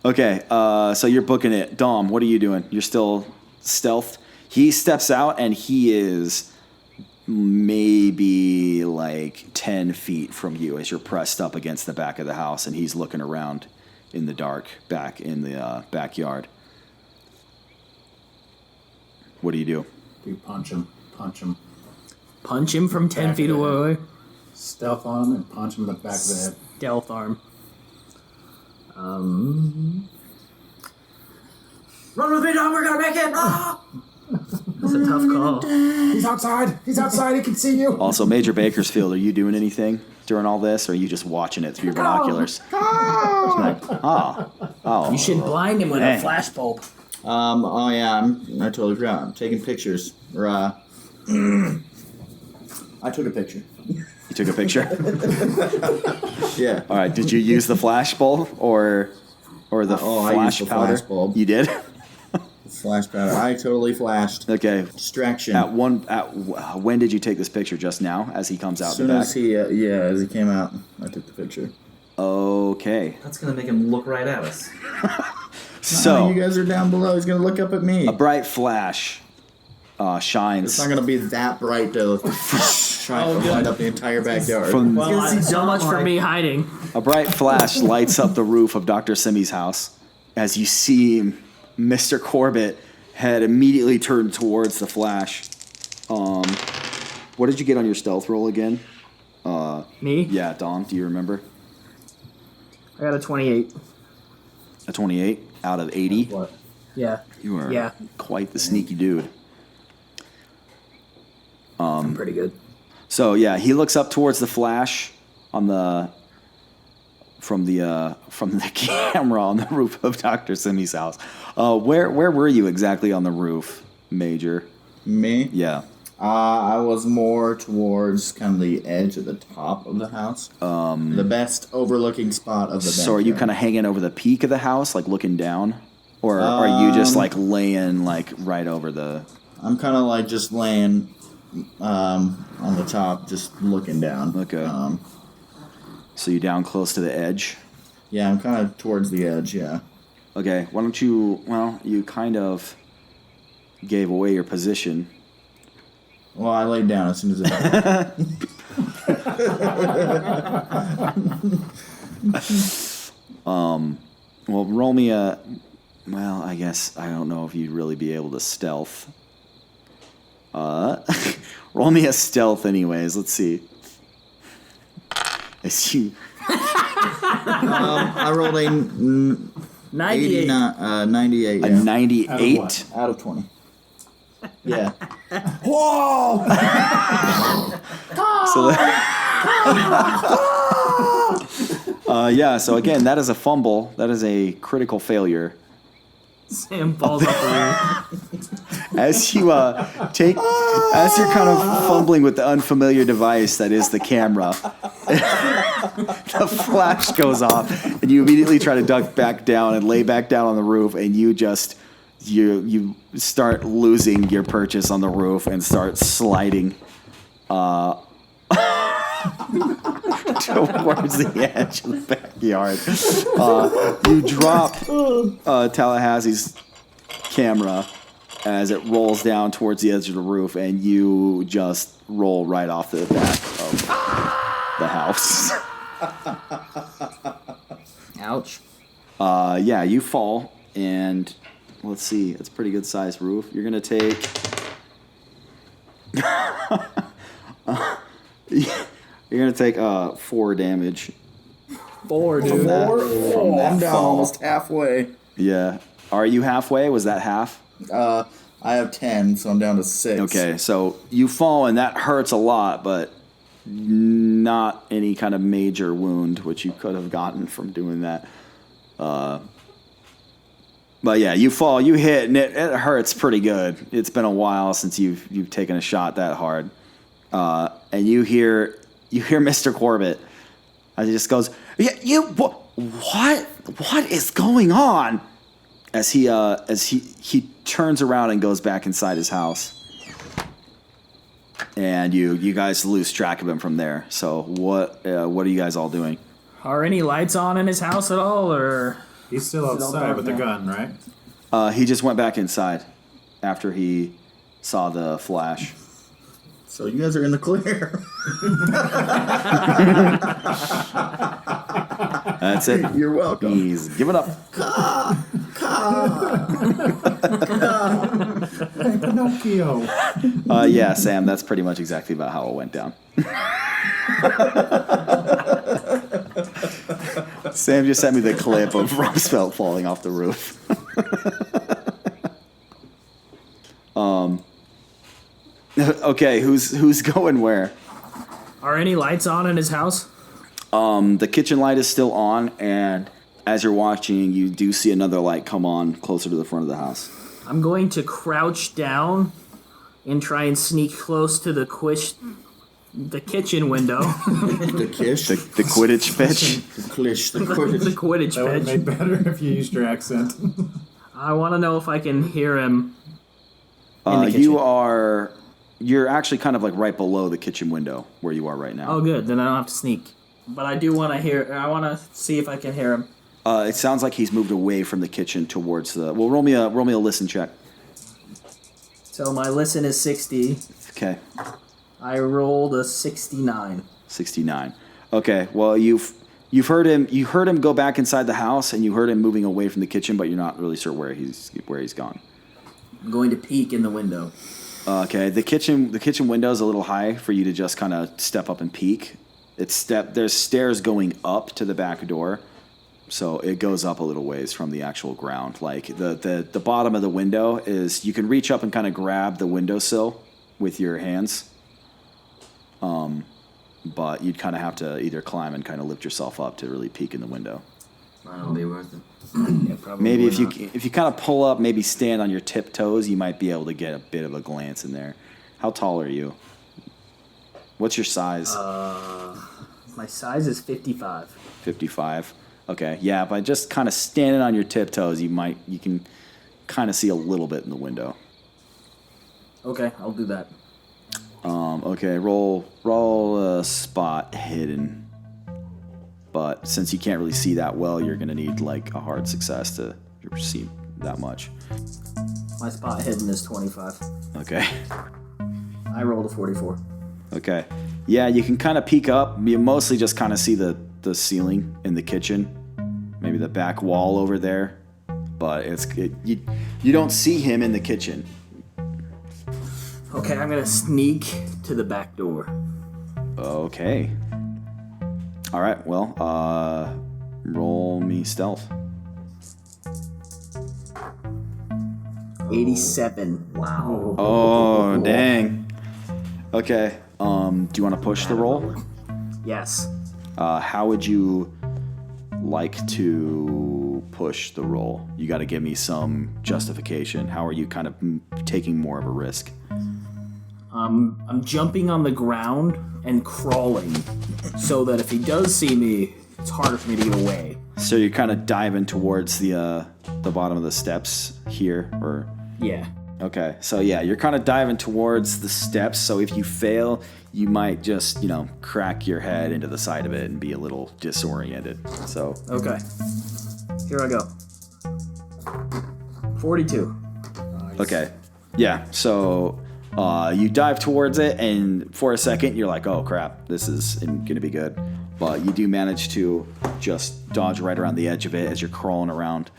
Speaker 8: Okay, so you're booking it. Dom, what are you doing? You're still stealth? He steps out and he is maybe like 10 feet from you as you're pressed up against the back of the house, and he's looking around in the dark back in the backyard. What do you do?
Speaker 4: You punch him.
Speaker 9: Punch him from 10 feet away.
Speaker 4: Stealth on him and punch him in the back of the head.
Speaker 9: Stealth arm.
Speaker 7: Run with me, Dom, we're gonna make it! Ah!
Speaker 9: That's a tough call.
Speaker 4: He's outside! He can see you!
Speaker 8: Also, Major Bakersfield, are you doing anything during all this, or are you just watching it through your binoculars? Oh.
Speaker 9: You should blind him with a flashbulb.
Speaker 5: Oh yeah, I totally forgot. I'm taking pictures. I took a picture.
Speaker 8: You took a picture?
Speaker 5: Yeah.
Speaker 8: All right, did you use the flash bulb or the
Speaker 5: I
Speaker 8: flash
Speaker 5: used the
Speaker 8: powder?
Speaker 5: flash bulb.
Speaker 8: You did?
Speaker 5: Flash powder. I totally flashed.
Speaker 8: Okay.
Speaker 5: Distraction.
Speaker 8: When did you take this picture? Just now, as he comes out
Speaker 5: As soon
Speaker 8: the back?
Speaker 5: as he came out, I took the picture.
Speaker 8: Okay.
Speaker 7: That's gonna make him look right at us.
Speaker 8: So
Speaker 5: you guys are down below. He's gonna look up at me.
Speaker 8: A bright flash shines.
Speaker 5: It's not gonna be that bright to shine light up the entire backyard.
Speaker 9: So much for me hiding.
Speaker 8: A bright flash lights up the roof of Dr. Simi's house as you see Mr. Corbitt head immediately turned towards the flash. What did you get on your stealth roll again?
Speaker 9: Me?
Speaker 8: Yeah, Dom, do you remember?
Speaker 9: I got a 28.
Speaker 8: A 28 out of 80?
Speaker 4: What?
Speaker 9: Yeah.
Speaker 8: You are quite the sneaky dude.
Speaker 9: I'm pretty good.
Speaker 8: So yeah, he looks up towards the flash on from the camera on the roof of Dr. Simi's house. Where were you exactly on the roof, Major?
Speaker 5: Me?
Speaker 8: Yeah.
Speaker 5: I was more towards kind of the edge of the top of the house. The best overlooking spot of the backyard.
Speaker 8: So are you kind of hanging over the peak of the house, like looking down? Or are you just like laying like right over the...
Speaker 5: I'm kind of like just laying on the top, just looking down.
Speaker 8: Okay. So you down close to the edge?
Speaker 5: Yeah, I'm kind of towards the edge, yeah.
Speaker 8: Okay, why don't you... Well, you kind of gave away your position.
Speaker 5: Well, I laid down as soon as it happened.
Speaker 8: Well, roll me a... Well, I guess I don't know if you'd really be able to stealth. Roll me a stealth anyways. Let's see.
Speaker 5: I rolled a
Speaker 9: 98.
Speaker 5: 98. Yeah.
Speaker 8: A 98?
Speaker 5: Out of 20. Yeah. Whoa!
Speaker 8: So again, that is a fumble. That is a critical failure.
Speaker 9: Sam falls off the roof.
Speaker 8: As you're kind of fumbling with the unfamiliar device that is the camera, the flash goes off, and you immediately try to duck back down and lay back down on the roof, and you start losing your purchase on the roof and start sliding towards the edge of the backyard. You drop Tallahassee's camera as it rolls down towards the edge of the roof, and you just roll right off the back of the house.
Speaker 9: Ouch.
Speaker 8: Yeah, you fall, and let's see. It's a pretty good sized roof. You're gonna take. You're gonna take 4 damage.
Speaker 9: 4, dude.
Speaker 8: From that
Speaker 5: I'm down
Speaker 8: fall.
Speaker 5: almost halfway.
Speaker 8: Yeah. Are you halfway? Was that half?
Speaker 5: I have 10, so I'm down to 6.
Speaker 8: Okay, so you fall and that hurts a lot, but not any kind of major wound, which you could have gotten from doing that. But yeah, you fall, you hit, and it hurts pretty good. It's been a while since you've taken a shot that hard. And you hear Mr. Corbitt, and he just goes, "Yeah, what is going on?" As he turns around and goes back inside his house. And you guys lose track of him from there. So what are you guys all doing?
Speaker 9: Are any lights on in his house at all, or?
Speaker 10: He's still outside with the gun, right?
Speaker 8: He just went back inside after he saw the flash.
Speaker 5: So you guys are in the clear.
Speaker 8: That's it.
Speaker 5: You're welcome.
Speaker 8: He's given up.
Speaker 10: Hey, Pinocchio.
Speaker 8: Yeah, Sam, that's pretty much exactly about how it went down. Sam just sent me the clip of Rumsfeld falling off the roof. Okay, who's going where?
Speaker 9: Are any lights on in his house?
Speaker 8: The kitchen light is still on, and as you're watching, you do see another light come on closer to the front of the house.
Speaker 9: I'm going to crouch down and try and sneak close to the kitchen window.
Speaker 5: The kish?
Speaker 8: The Quidditch pitch?
Speaker 5: The clish. The
Speaker 9: the
Speaker 5: Quidditch.
Speaker 9: Quidditch
Speaker 10: That would have
Speaker 9: pitch.
Speaker 10: made better if you used your accent.
Speaker 9: I want to know if I can hear him in the kitchen.
Speaker 8: You're actually kind of like right below the kitchen window where you are right now.
Speaker 9: Oh, good. Then I don't have to sneak. But I do want to hear. I want to see if I can hear him.
Speaker 8: It sounds like he's moved away from the kitchen towards the. Well, roll me a listen check.
Speaker 9: So my listen is 60.
Speaker 8: Okay.
Speaker 9: I rolled a 69.
Speaker 8: 69. Okay. Well, you've heard him. You heard him go back inside the house, and you heard him moving away from the kitchen, but you're not really sure where he's gone.
Speaker 9: I'm going to peek in the window.
Speaker 8: Okay. The kitchen window is a little high for you to just kind of step up and peek. There's stairs going up to the back door. So it goes up a little ways from the actual ground. Like the bottom of the window is, you can reach up and kind of grab the windowsill with your hands. But you'd kind of have to either climb and kind of lift yourself up to really peek in the window.
Speaker 7: That'll be worth it.
Speaker 9: Yeah, probably
Speaker 8: Maybe if
Speaker 9: not.
Speaker 8: you kind of pull up, maybe stand on your tiptoes, you might be able to get a bit of a glance in there. How tall are you? What's your size?
Speaker 9: My size is 55.
Speaker 8: 55. Okay, yeah, by just kind of standing on your tiptoes, you can kind of see a little bit in the window.
Speaker 9: Okay, I'll do that.
Speaker 8: Okay, roll a spot hidden. But since you can't really see that well, you're gonna need like a hard success to see that much.
Speaker 9: My spot hidden is 25.
Speaker 8: Okay.
Speaker 9: I rolled a 44.
Speaker 8: Okay. Yeah, you can kind of peek up. You mostly just kind of see the ceiling in the kitchen, maybe the back wall over there, but you don't see him in the kitchen.
Speaker 9: Okay, I'm gonna sneak to the back door.
Speaker 8: Okay. All right. Well, roll me stealth.
Speaker 9: 87. Wow.
Speaker 8: Oh, dang. Okay. Do you want to push the roll?
Speaker 9: Yes.
Speaker 8: How would you like to push the roll? You got to give me some justification. How are you kind of taking more of a risk?
Speaker 9: I'm jumping on the ground and crawling so that if he does see me, it's harder for me to get away.
Speaker 8: So you're kind of diving towards the bottom of the steps here, or?
Speaker 9: Yeah.
Speaker 8: Okay, so yeah, you're kind of diving towards the steps, so if you fail, you might just, crack your head into the side of it and be a little disoriented, so.
Speaker 9: Okay. Here I go. 42.
Speaker 8: Okay, yeah, so you dive towards it, and for a second, you're like, oh crap, this is gonna be good. But you do manage to just dodge right around the edge of it as you're crawling around.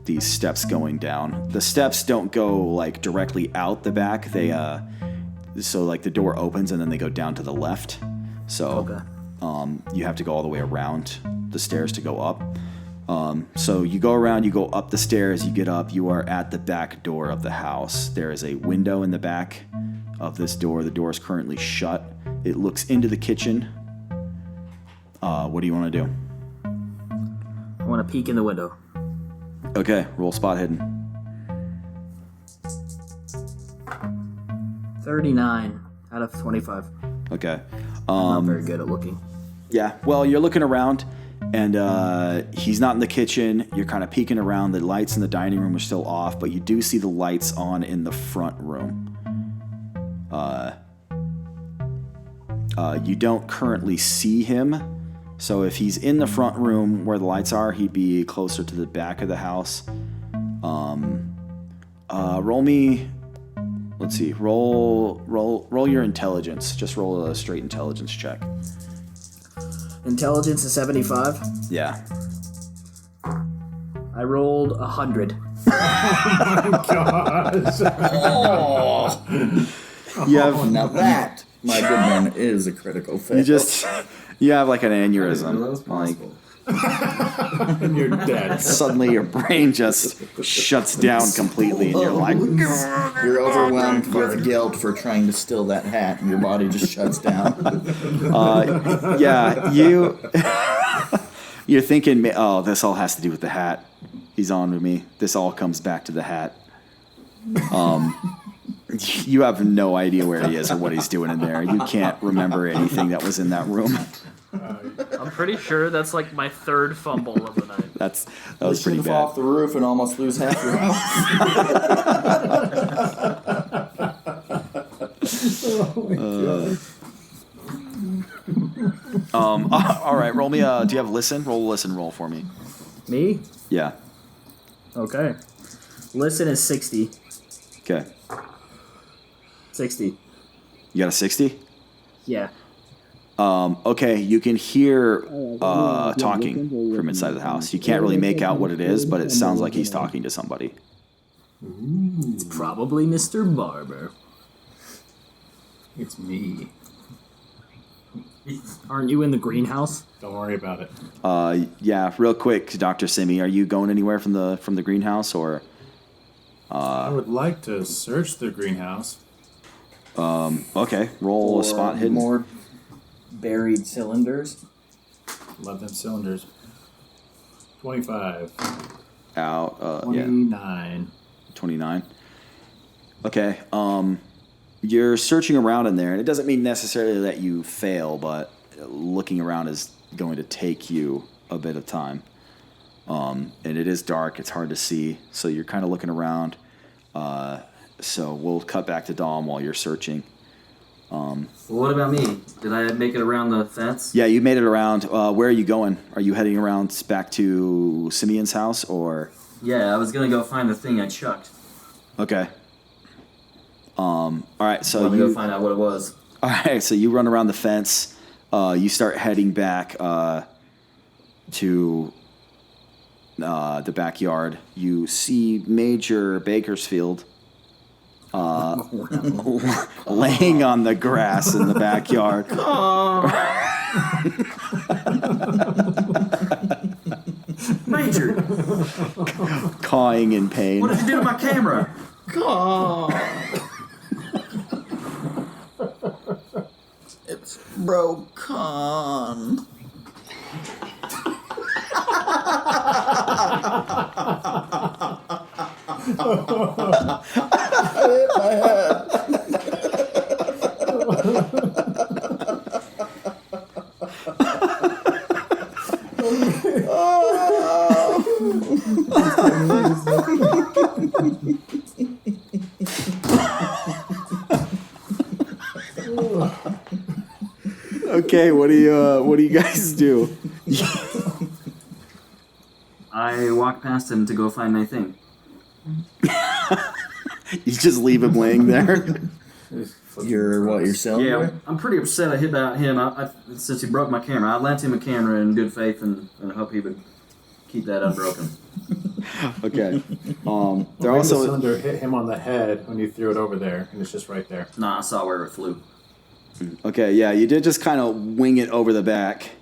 Speaker 8: these steps going down. The steps don't go like directly out the back. They so like the door opens and then they go down to the left. So you have to go all the way around the stairs to go up. So you go around, you go up the stairs, you get up, you are at the back door of the house. There is a window in the back of this door. The door is currently shut. It looks into the kitchen. What do you want to do?
Speaker 9: I want to peek in the window.
Speaker 8: Okay, roll spot hidden.
Speaker 9: 39 out of 25.
Speaker 8: Okay.
Speaker 9: Not very good at looking.
Speaker 8: Yeah, well, you're looking around, and he's not in the kitchen. You're kind of peeking around. The lights in the dining room are still off, but you do see the lights on in the front room. You don't currently see him, so if he's in the front room where the lights are, he'd be closer to the back of the house. Roll me. Let's see. Roll your intelligence. Just roll a straight intelligence check.
Speaker 9: Intelligence is 75.
Speaker 8: Yeah.
Speaker 9: I rolled 100.
Speaker 8: You have
Speaker 5: Now that, my good man, is a critical fail.
Speaker 8: you have like an aneurysm. Like
Speaker 10: And you're dead.
Speaker 8: suddenly your brain just shuts down completely, and you're like,
Speaker 5: You're overwhelmed with guilt for trying to steal that hat, and your body just shuts down.
Speaker 8: you're thinking, oh, this all has to do with the hat. He's on with me. This all comes back to the hat. You have no idea where he is or what he's doing in there. You can't remember anything that was in that room.
Speaker 11: I'm pretty sure that's like my third fumble of the night.
Speaker 8: That was pretty bad.
Speaker 5: Fall off the roof and almost lose half your house.
Speaker 8: All right, roll me. Do you have listen? Roll a listen roll for me.
Speaker 9: Me?
Speaker 8: Yeah.
Speaker 9: Okay. Listen is 60.
Speaker 8: Okay.
Speaker 9: 60.
Speaker 8: You got a 60?
Speaker 9: Yeah.
Speaker 8: Okay, you can hear talking from inside the house. You can't really make out what it is, but it sounds like he's talking to somebody.
Speaker 9: It's probably Mr. Barber.
Speaker 10: It's me.
Speaker 9: Aren't you in the greenhouse?
Speaker 10: Don't worry about it.
Speaker 8: Yeah, real quick, Dr. Simi, are you going anywhere from the greenhouse, or?
Speaker 10: I would like to search the greenhouse.
Speaker 8: Okay, roll a spot hidden.
Speaker 6: More buried cylinders.
Speaker 10: Love them cylinders. 25.
Speaker 8: Out.
Speaker 10: 29.
Speaker 8: 29. Okay. You're searching around in there, and it doesn't mean necessarily that you fail, but looking around is going to take you a bit of time. And it is dark; it's hard to see, so you're kind of looking around. So we'll cut back to Dom while you're searching.
Speaker 7: Well, what about me? Did I make it around the fence?
Speaker 8: Yeah, you made it around. Where are you going? Are you heading around back to Simeon's house, or?
Speaker 7: Yeah, I was gonna go find the thing I chucked.
Speaker 8: Okay. All right, so
Speaker 7: I'm gonna go find out what it was.
Speaker 8: All right, so you run around the fence. You start heading back to the backyard. You see Major Bakersfield laying on the grass in the backyard.
Speaker 7: Major!
Speaker 8: Cawing in pain.
Speaker 7: What did you do to my camera?
Speaker 5: It's broken.
Speaker 8: Okay, what do you guys do?
Speaker 7: I walk past him to go find my thing.
Speaker 8: You just leave him laying there?
Speaker 5: Your cylinder?
Speaker 7: Yeah, I'm pretty upset about him. Since he broke my camera. I lent him a camera in good faith and I hope he would keep that unbroken.
Speaker 8: Okay. They're
Speaker 4: Maybe
Speaker 8: also
Speaker 4: the cylinder hit him on the head when you threw it over there, and it's just right there.
Speaker 7: Nah, I saw where it flew.
Speaker 8: okay. Yeah, you did just kind of wing it over the back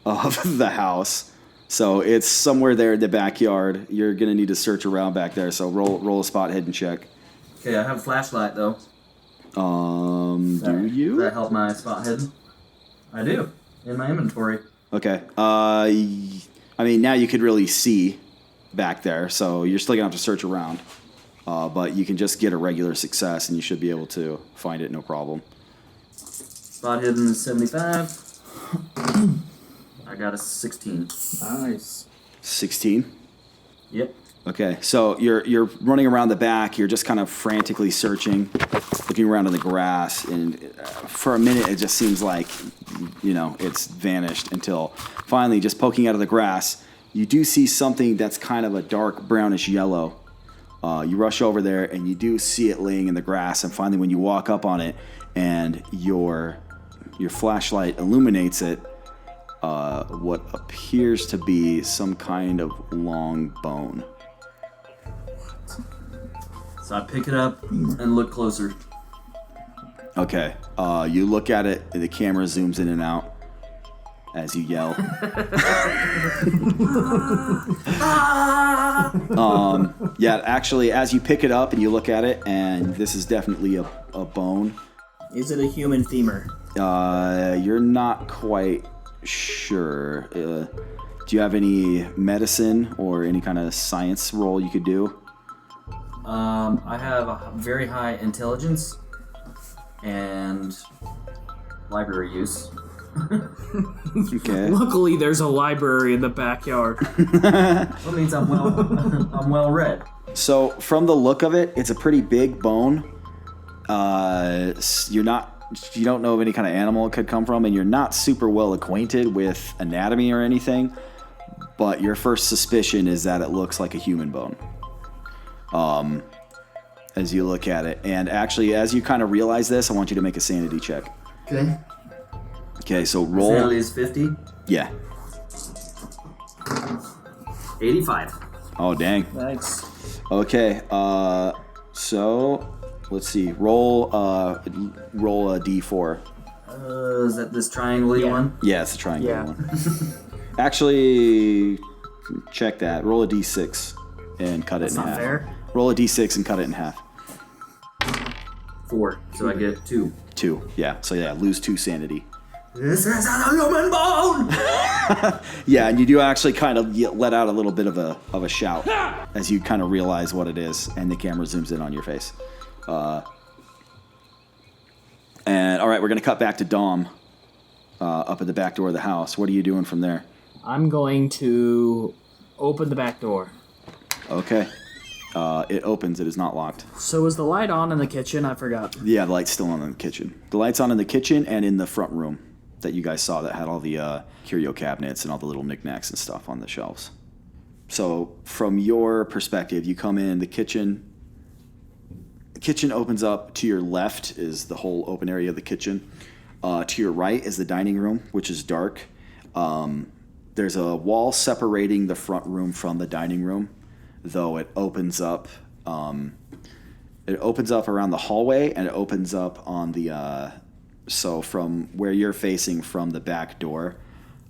Speaker 8: of the house, so it's somewhere there in the backyard. You're gonna need to search around back there. So roll a spot hidden check.
Speaker 7: Okay, I have a flashlight though.
Speaker 8: Do you?
Speaker 7: Does that help my spot hidden? I do. In my inventory.
Speaker 8: Okay. I mean, now you could really see back there, so you're still gonna have to search around. But you can just get a regular success, and you should be able to find it no problem.
Speaker 7: Spot hidden is 75. I got a 16.
Speaker 4: Nice.
Speaker 8: 16.
Speaker 7: Yep.
Speaker 8: Okay, so you're running around the back. You're just kind of frantically searching, looking around in the grass, and for a minute it just seems like, it's vanished until finally, just poking out of the grass, you do see something that's kind of a dark brownish yellow. You rush over there and you do see it laying in the grass, and finally when you walk up on it and your flashlight illuminates it, what appears to be some kind of long bone.
Speaker 7: So I pick it up and look closer.
Speaker 8: Okay, you look at it, and the camera zooms in and out as you yell. Yeah, actually, as you pick it up and you look at it, and this is definitely a bone.
Speaker 9: Is it a human femur?
Speaker 8: You're not quite sure. Do you have any medicine or any kind of science roll you could do?
Speaker 7: I have a very high intelligence and library use.
Speaker 8: Okay.
Speaker 9: Luckily, there's a library in the backyard.
Speaker 7: That means I'm well read.
Speaker 8: So from the look of it, it's a pretty big bone. You don't know of any kind of animal it could come from, and you're not super well acquainted with anatomy or anything, but your first suspicion is that it looks like a human bone. As you look at it, and actually, as you kind of realize this, I want you to make a sanity check.
Speaker 7: Okay.
Speaker 8: Okay, so roll.
Speaker 7: Sanity is 50.
Speaker 8: Yeah.
Speaker 7: 85.
Speaker 8: Oh, dang.
Speaker 9: Nice.
Speaker 8: Okay, so let's see. Roll a d4.
Speaker 7: Is that this triangle one?
Speaker 8: Yeah, it's a triangle
Speaker 9: Yeah.
Speaker 8: one. Actually, check that. Roll a d6 and cut
Speaker 9: That's
Speaker 8: it in
Speaker 9: not
Speaker 8: half.
Speaker 9: fair.
Speaker 8: Roll a d6 and cut it in half.
Speaker 7: 4. So I get 2.
Speaker 8: 2. Yeah. So yeah, lose 2 sanity.
Speaker 7: This is a human bone!
Speaker 8: Yeah, and you do actually kind of let out a little bit of a shout as you kind of realize what it is, and the camera zooms in on your face. And all right, we're gonna cut back to Dom up at the back door of the house. What are you doing from there?
Speaker 9: I'm going to open the back door.
Speaker 8: Okay. It opens. It is not locked.
Speaker 9: So is the light on in the kitchen? I forgot.
Speaker 8: Yeah, the light's still on in the kitchen. The light's on in the kitchen and in the front room that you guys saw that had all the curio cabinets and all the little knickknacks and stuff on the shelves. So from your perspective, you come in, the kitchen opens up. To your left is the whole open area of the kitchen. To your right is the dining room, which is dark. There's a wall separating the front room from the dining room, though it opens up around the hallway, and it opens up on the so from where you're facing from the back door,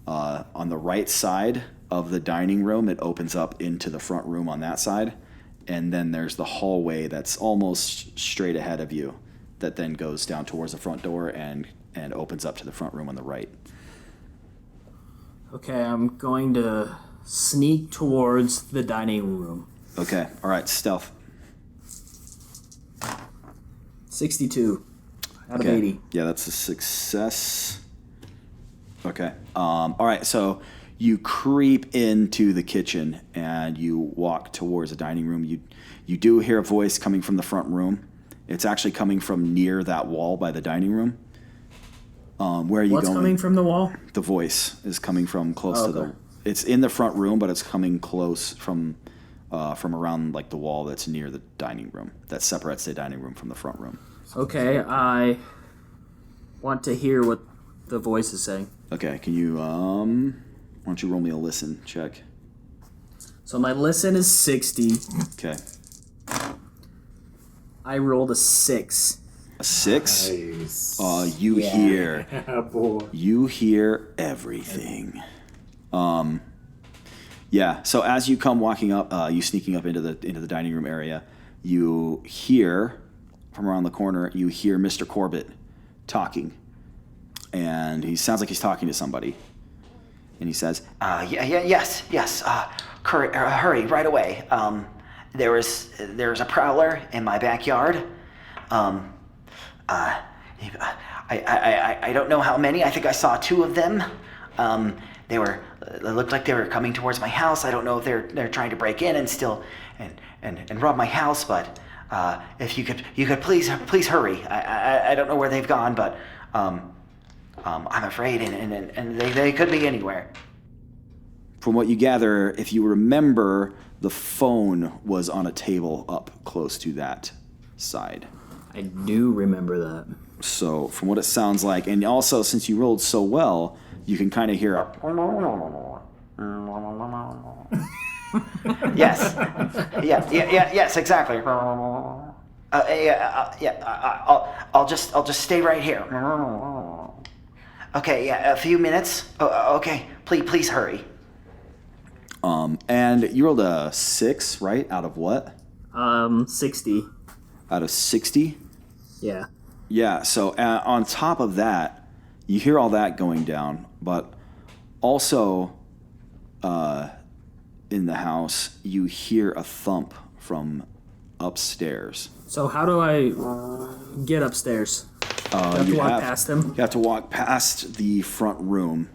Speaker 8: on the right side of the dining room, it opens up into the front room on that side, and then there's the hallway that's almost straight ahead of you that then goes down towards the front door and opens up to the front room on the right.
Speaker 9: Okay, I'm going to sneak towards the dining room.
Speaker 8: Okay, all right, stealth.
Speaker 9: 62 out of
Speaker 8: Okay.
Speaker 9: 80.
Speaker 8: Yeah, that's a success. Okay. All right, so you creep into the kitchen and you walk towards the dining room. You do hear a voice coming from the front room. It's actually coming from near that wall by the dining room. Where are you
Speaker 9: What's
Speaker 8: going?
Speaker 9: coming from the wall?
Speaker 8: The voice is coming from close to the.
Speaker 9: Okay.
Speaker 8: It's in the front room, but it's coming close from around like the wall that's near the dining room that separates the dining room from the front room.
Speaker 9: Okay, I want to hear what the voice is saying.
Speaker 8: Okay, can you why don't you roll me a listen check?
Speaker 9: So my listen is 60.
Speaker 8: Okay.
Speaker 9: I rolled a 6.
Speaker 8: A 6?
Speaker 4: Nice.
Speaker 8: You hear.
Speaker 4: Yeah, boy.
Speaker 8: You hear everything. Yeah. So as you come walking up, you sneaking up into the dining room area, you hear from around the corner. You hear Mr. Corbitt talking, and he sounds like he's talking to somebody. And he says,
Speaker 12: Yes. Hurry right away. There's a prowler in my backyard. I don't know how many. I think I saw 2 of them. They looked like they were coming towards my house. I don't know if they're trying to break in and steal and rob my house. But if you could please hurry. I don't know where they've gone, but I'm afraid, and they could be anywhere.
Speaker 8: from what you gather, if you remember, the phone was on a table up close to that side.
Speaker 9: I do remember that.
Speaker 8: So, from what it sounds like, and also since you rolled so well, you can kind of hear a.
Speaker 12: Yes. Yes, exactly. I'll just stay right here. Okay, yeah, a few minutes. Okay, please hurry.
Speaker 8: And you rolled a 6, right? Out of what?
Speaker 9: 60.
Speaker 8: Out of 60?
Speaker 9: Yeah.
Speaker 8: Yeah, so on top of that, you hear all that going down, but also in the house, you hear a thump from upstairs.
Speaker 9: So how do I get upstairs? Do I have to walk past him?
Speaker 8: You have to walk past the front room.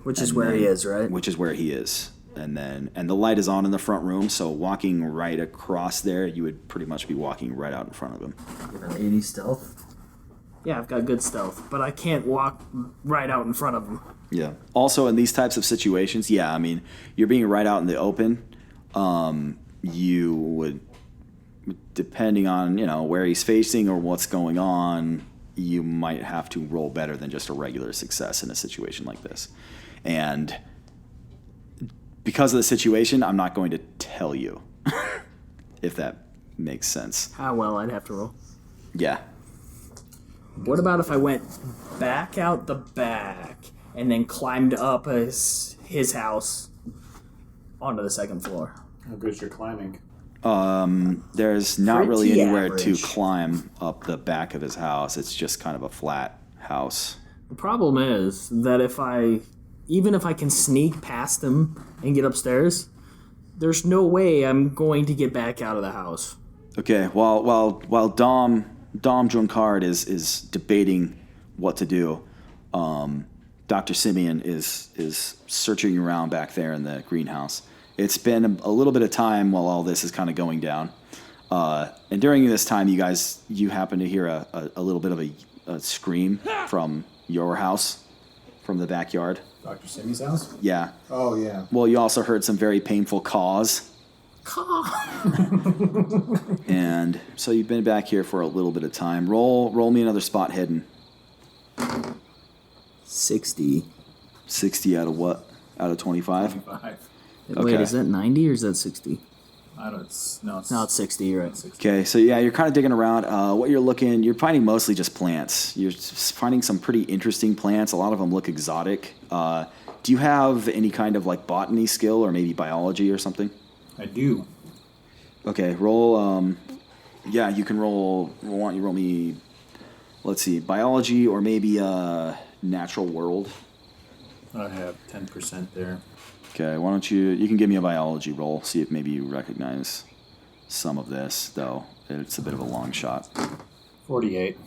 Speaker 9: Which is where he is, right?
Speaker 8: Which is where he is. And the light is on in the front room, so walking right across there, you would pretty much be walking right out in front of him.
Speaker 2: You have 80 stealth?
Speaker 9: Yeah, I've got good stealth, but I can't walk right out in front of him.
Speaker 8: Yeah. Also, in these types of situations, yeah, I mean, you're being right out in the open. You would, depending on, where he's facing or what's going on, you might have to roll better than just a regular success in a situation like this. And because of the situation, I'm not going to tell you, if that makes sense.
Speaker 9: How well I'd have to roll.
Speaker 8: Yeah.
Speaker 9: What about if I went back out the back and then climbed up his house onto the second floor?
Speaker 4: How good is your climbing?
Speaker 8: There's not really
Speaker 9: Pretty
Speaker 8: anywhere
Speaker 9: average.
Speaker 8: to climb up the back of his house. It's just kind of a flat house.
Speaker 9: The problem is that even if I can sneak past him and get upstairs, there's no way I'm going to get back out of the house.
Speaker 8: Okay, while Dom Drunkard is debating what to do, Dr. Simeon is searching around back there in the greenhouse. It's been a little bit of time while all this is kind of going down. And during this time, you happen to hear a little bit of a scream from your house, from the backyard.
Speaker 4: Dr. Simi's house?
Speaker 8: Yeah.
Speaker 4: Oh, yeah.
Speaker 8: Well, you also heard some very painful caws. And so you've been back here for a little bit of time. Roll me another spot hidden.
Speaker 9: 60.
Speaker 8: 60 out of what? Out of 25?
Speaker 4: 25.
Speaker 9: Wait,
Speaker 8: Okay.
Speaker 9: is that 90 or is that 60?
Speaker 4: I don't. No,
Speaker 9: No, it's 60. You're right.
Speaker 4: 60.
Speaker 8: Okay, so yeah, you're kind of digging around. You're finding mostly just plants. You're finding some pretty interesting plants. A lot of them look exotic. Do you have any kind of like botany skill or maybe biology or something?
Speaker 4: I do.
Speaker 8: Okay, roll. Yeah, you can roll. Why don't you roll me? Let's see, biology or maybe natural world.
Speaker 4: I have 10% there.
Speaker 8: Okay, why don't you can give me a biology roll, see if maybe you recognize some of this, though it's a bit of a long shot.
Speaker 4: 48.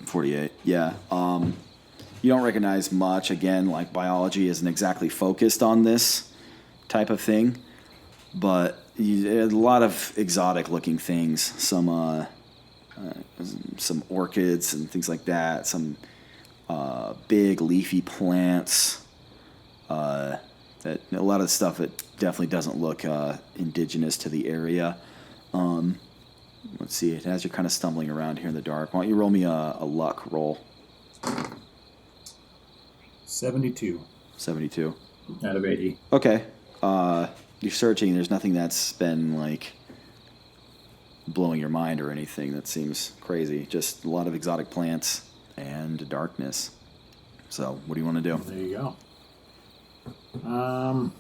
Speaker 8: 48, yeah. You don't recognize much. Again, like biology isn't exactly focused on this type of thing, but a lot of exotic looking things, some orchids and things like that, some big leafy plants, that a lot of stuff that definitely doesn't look indigenous to the area. Let's see, as you're kind of stumbling around here in the dark, why don't you roll me a luck roll?
Speaker 4: 72.
Speaker 8: 72.
Speaker 4: Out of 80.
Speaker 8: Okay. You're searching. There's nothing that's been like blowing your mind or anything that seems crazy. Just a lot of exotic plants and darkness. So, what do you want to do?
Speaker 4: There you go. I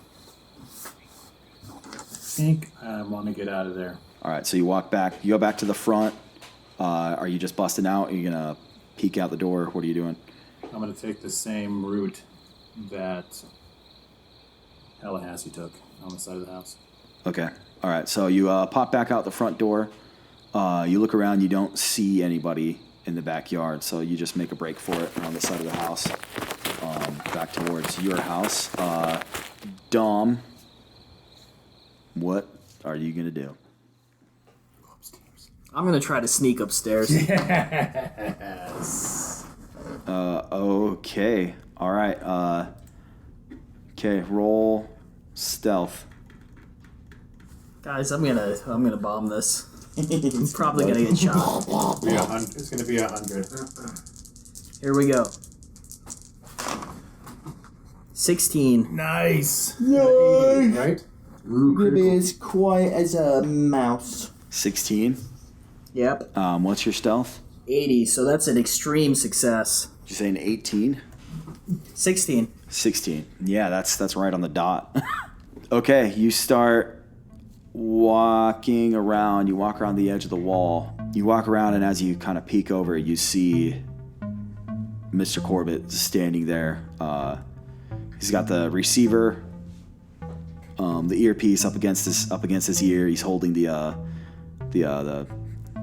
Speaker 4: think I want to get out of there.
Speaker 8: All right, so you walk back. You go back to the front. Are you just busting out? Are you gonna peek out the door? What are you doing?
Speaker 4: I'm going to take the same route that Tallahassee took on the side of the house.
Speaker 8: Okay. All right. So you pop back out the front door. You look around. You don't see anybody in the backyard. So you just make a break for it on the side of the house, back towards your house. Dom, what are you gonna do?
Speaker 9: I'm gonna try to sneak upstairs.
Speaker 4: Yes.
Speaker 8: Okay. All right. Okay. Roll stealth.
Speaker 9: Guys, I'm gonna bomb this. I'm probably gonna get shot.
Speaker 4: It's gonna be 100.
Speaker 9: Here we go. 16.
Speaker 4: Nice.
Speaker 5: Yay!
Speaker 4: Right?
Speaker 5: Maybe as quiet as a mouse.
Speaker 8: 16.
Speaker 9: Yep.
Speaker 8: What's your stealth?
Speaker 9: 80. So that's an extreme success.
Speaker 8: Did you say an 18?
Speaker 9: 16.
Speaker 8: 16. Yeah, that's right on the dot. Okay, you start walking around. You walk around the edge of the wall. You walk around, and as you kind of peek over, you see Mr. Corbitt standing there. He's got the receiver, the earpiece up against his ear. He's holding the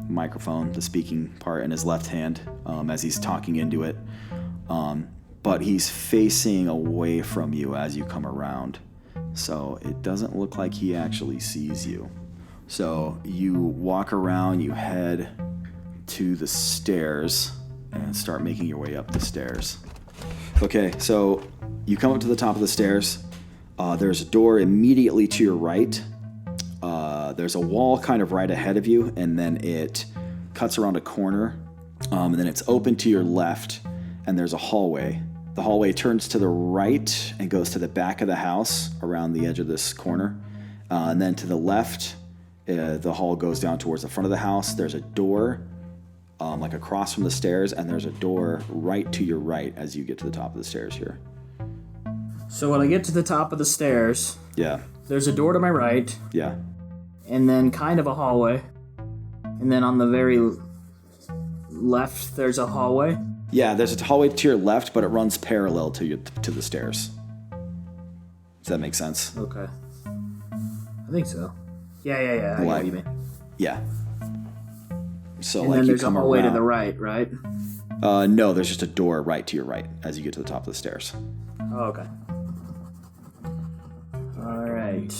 Speaker 8: microphone, the speaking part, in his left hand as he's talking into it. But he's facing away from you as you come around. So it doesn't look like he actually sees you. So you walk around, you head to the stairs, and start making your way up the stairs. Okay, so you come up to the top of the stairs. There's a door immediately to your right. There's a wall kind of right ahead of you, and then it cuts around a corner, and then it's open to your left, and there's a hallway. The hallway turns to the right and goes to the back of the house around the edge of this corner. And then to the left, the hall goes down towards the front of the house. There's a door like across from the stairs, and there's a door right to your right as you get to the top of the stairs here.
Speaker 9: So when I get to the top of the stairs,
Speaker 8: Yeah.
Speaker 9: there's a door to my right,
Speaker 8: Yeah.
Speaker 9: and then kind of a hallway. And then on the very left, there's a hallway.
Speaker 8: Yeah, there's a hallway to your left, but it runs parallel to the stairs. Does that make sense?
Speaker 9: Okay. I think so. Yeah. I get what you mean.
Speaker 8: Yeah. So
Speaker 9: And
Speaker 8: like
Speaker 9: then
Speaker 8: you
Speaker 9: there's a
Speaker 8: come
Speaker 9: hallway
Speaker 8: around.
Speaker 9: to the right, right?
Speaker 8: No, there's just a door right to your right as you get to the top of the stairs.
Speaker 9: Oh, okay. Alright.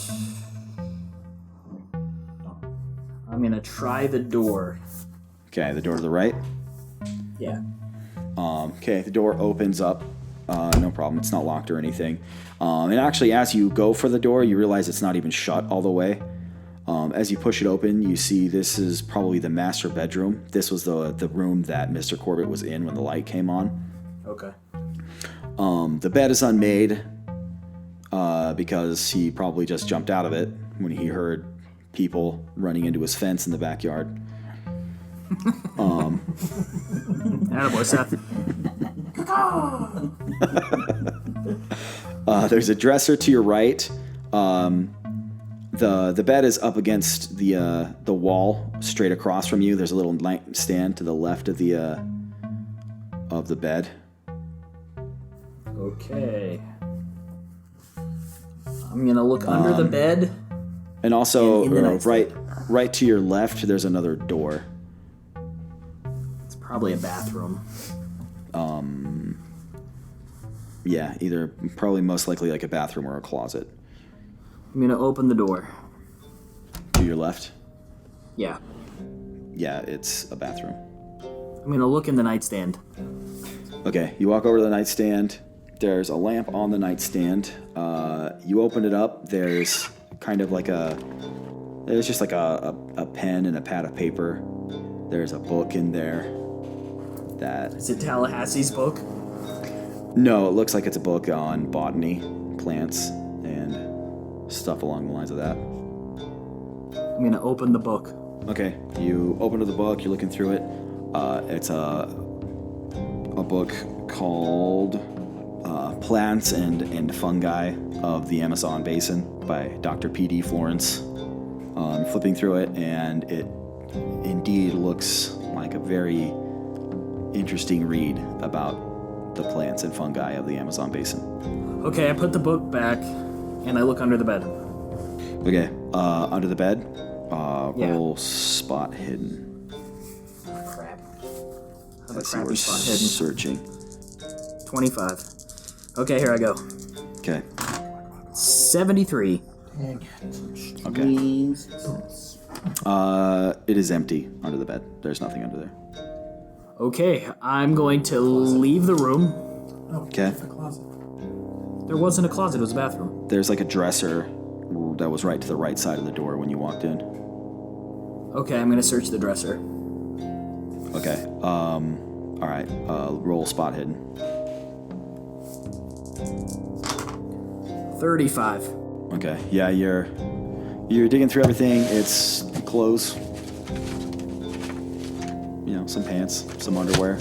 Speaker 9: I'm gonna try the door.
Speaker 8: Okay, the door to the right.
Speaker 9: Yeah.
Speaker 8: Okay, the door opens up. No problem. It's not locked or anything. And actually, as you go for the door, you realize it's not even shut all the way. As you push it open, you see this is probably the master bedroom. This was the room that Mr. Corbitt was in when the light came on.
Speaker 9: Okay.
Speaker 8: The bed is unmade because he probably just jumped out of it when he heard people running into his fence in the backyard.
Speaker 9: Attaboy, Seth.
Speaker 8: There's a dresser to your right. The bed is up against the wall straight across from you. There's a little nightstand to the left of the bed.
Speaker 9: Okay. I'm gonna look under the bed.
Speaker 8: And also,
Speaker 9: in the nightstand.
Speaker 8: right to your left, there's another door.
Speaker 9: It's probably a bathroom.
Speaker 8: Yeah, probably most likely like a bathroom or a closet.
Speaker 9: I'm gonna open the door.
Speaker 8: To your left?
Speaker 9: Yeah.
Speaker 8: Yeah, it's a bathroom.
Speaker 9: I'm gonna look in the nightstand.
Speaker 8: Okay, you walk over to the nightstand. There's a lamp on the nightstand. You open it up. There's kind of like there's just like a pen and a pad of paper. There's a book in there.
Speaker 9: Is it Tallahassee's book?
Speaker 8: No, it looks like it's a book on botany, plants, and stuff along the lines of that.
Speaker 9: I'm gonna open the book.
Speaker 8: Okay, you open to the book, you're looking through it. It's a book called Plants and Fungi of the Amazon Basin by Dr. P.D. Florence. Flipping through it, and it indeed looks like a very interesting read about the plants and fungi of the Amazon Basin.
Speaker 9: Okay, I put the book back, and I look under the bed.
Speaker 8: Okay, under the bed,
Speaker 9: Yeah.
Speaker 8: roll spot hidden.
Speaker 9: Crap. I have a
Speaker 8: As you
Speaker 9: crappy
Speaker 8: were
Speaker 9: spot hidden.
Speaker 8: searching.
Speaker 9: 25. Okay, here I go.
Speaker 8: Okay.
Speaker 9: 73.
Speaker 8: Okay. It is empty under the bed. There's nothing under there.
Speaker 9: Okay, I'm going to leave the room.
Speaker 8: Okay.
Speaker 9: There wasn't a closet, it was a bathroom.
Speaker 8: There's like a dresser that was right to the right side of the door when you walked in.
Speaker 9: Okay, I'm gonna search the dresser.
Speaker 8: Okay. All right. Roll spot hidden.
Speaker 9: 35.
Speaker 8: Okay. Yeah, you're digging through everything. It's clothes. You know, some pants, some underwear.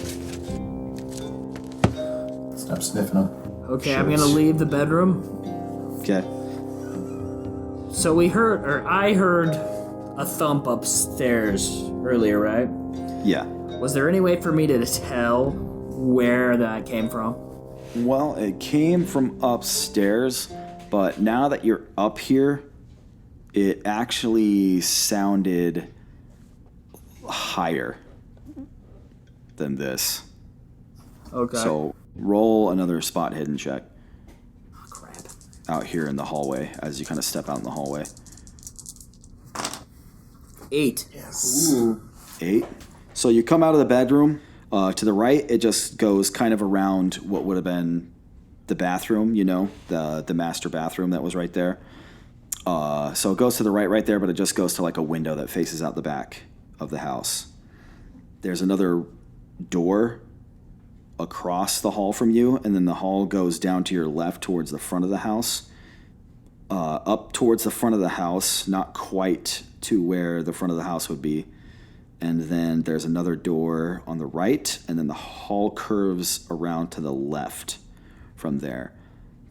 Speaker 4: Stop sniffing them.
Speaker 9: Okay, I'm gonna leave the bedroom.
Speaker 8: Okay.
Speaker 9: So I heard a thump upstairs earlier, right?
Speaker 8: Yeah.
Speaker 9: Was there any way for me to tell where that came from?
Speaker 8: Well, it came from upstairs, but now that you're up here, it actually sounded higher than this.
Speaker 9: Okay.
Speaker 8: So roll another spot hidden check.
Speaker 9: Oh, crap.
Speaker 8: Out here in the hallway as you kind of step out in the hallway.
Speaker 9: 8.
Speaker 4: Yes.
Speaker 9: Ooh.
Speaker 8: 8. So you come out of the bedroom. To the right, it just goes kind of around what would have been the bathroom, you know, the master bathroom that was right there. So it goes to the right there, but it just goes to like a window that faces out the back of the house. There's another door across the hall from you, and then the hall goes down to your left towards the front of the house. Up towards the front of the house, not quite to where the front of the house would be. And then there's another door on the right, and then the hall curves around to the left from there.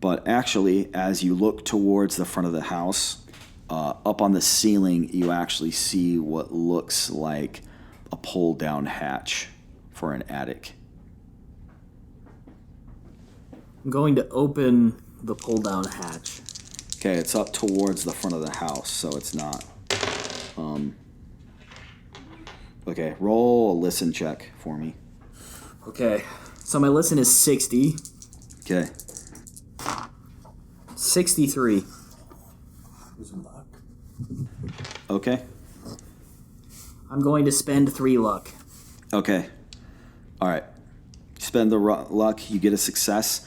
Speaker 8: But actually, as you look towards the front of the house, up on the ceiling, you actually see what looks like a pull-down hatch for an attic.
Speaker 9: I'm going to open the pull-down hatch.
Speaker 8: Okay, it's up towards the front of the house, so it's not. Okay, roll a listen check for me.
Speaker 9: Okay, so my listen is 60.
Speaker 8: Okay.
Speaker 9: 63.
Speaker 4: Losing luck.
Speaker 8: Okay.
Speaker 9: I'm going to spend 3 luck.
Speaker 8: Okay. All right. Spend the luck. You get a success.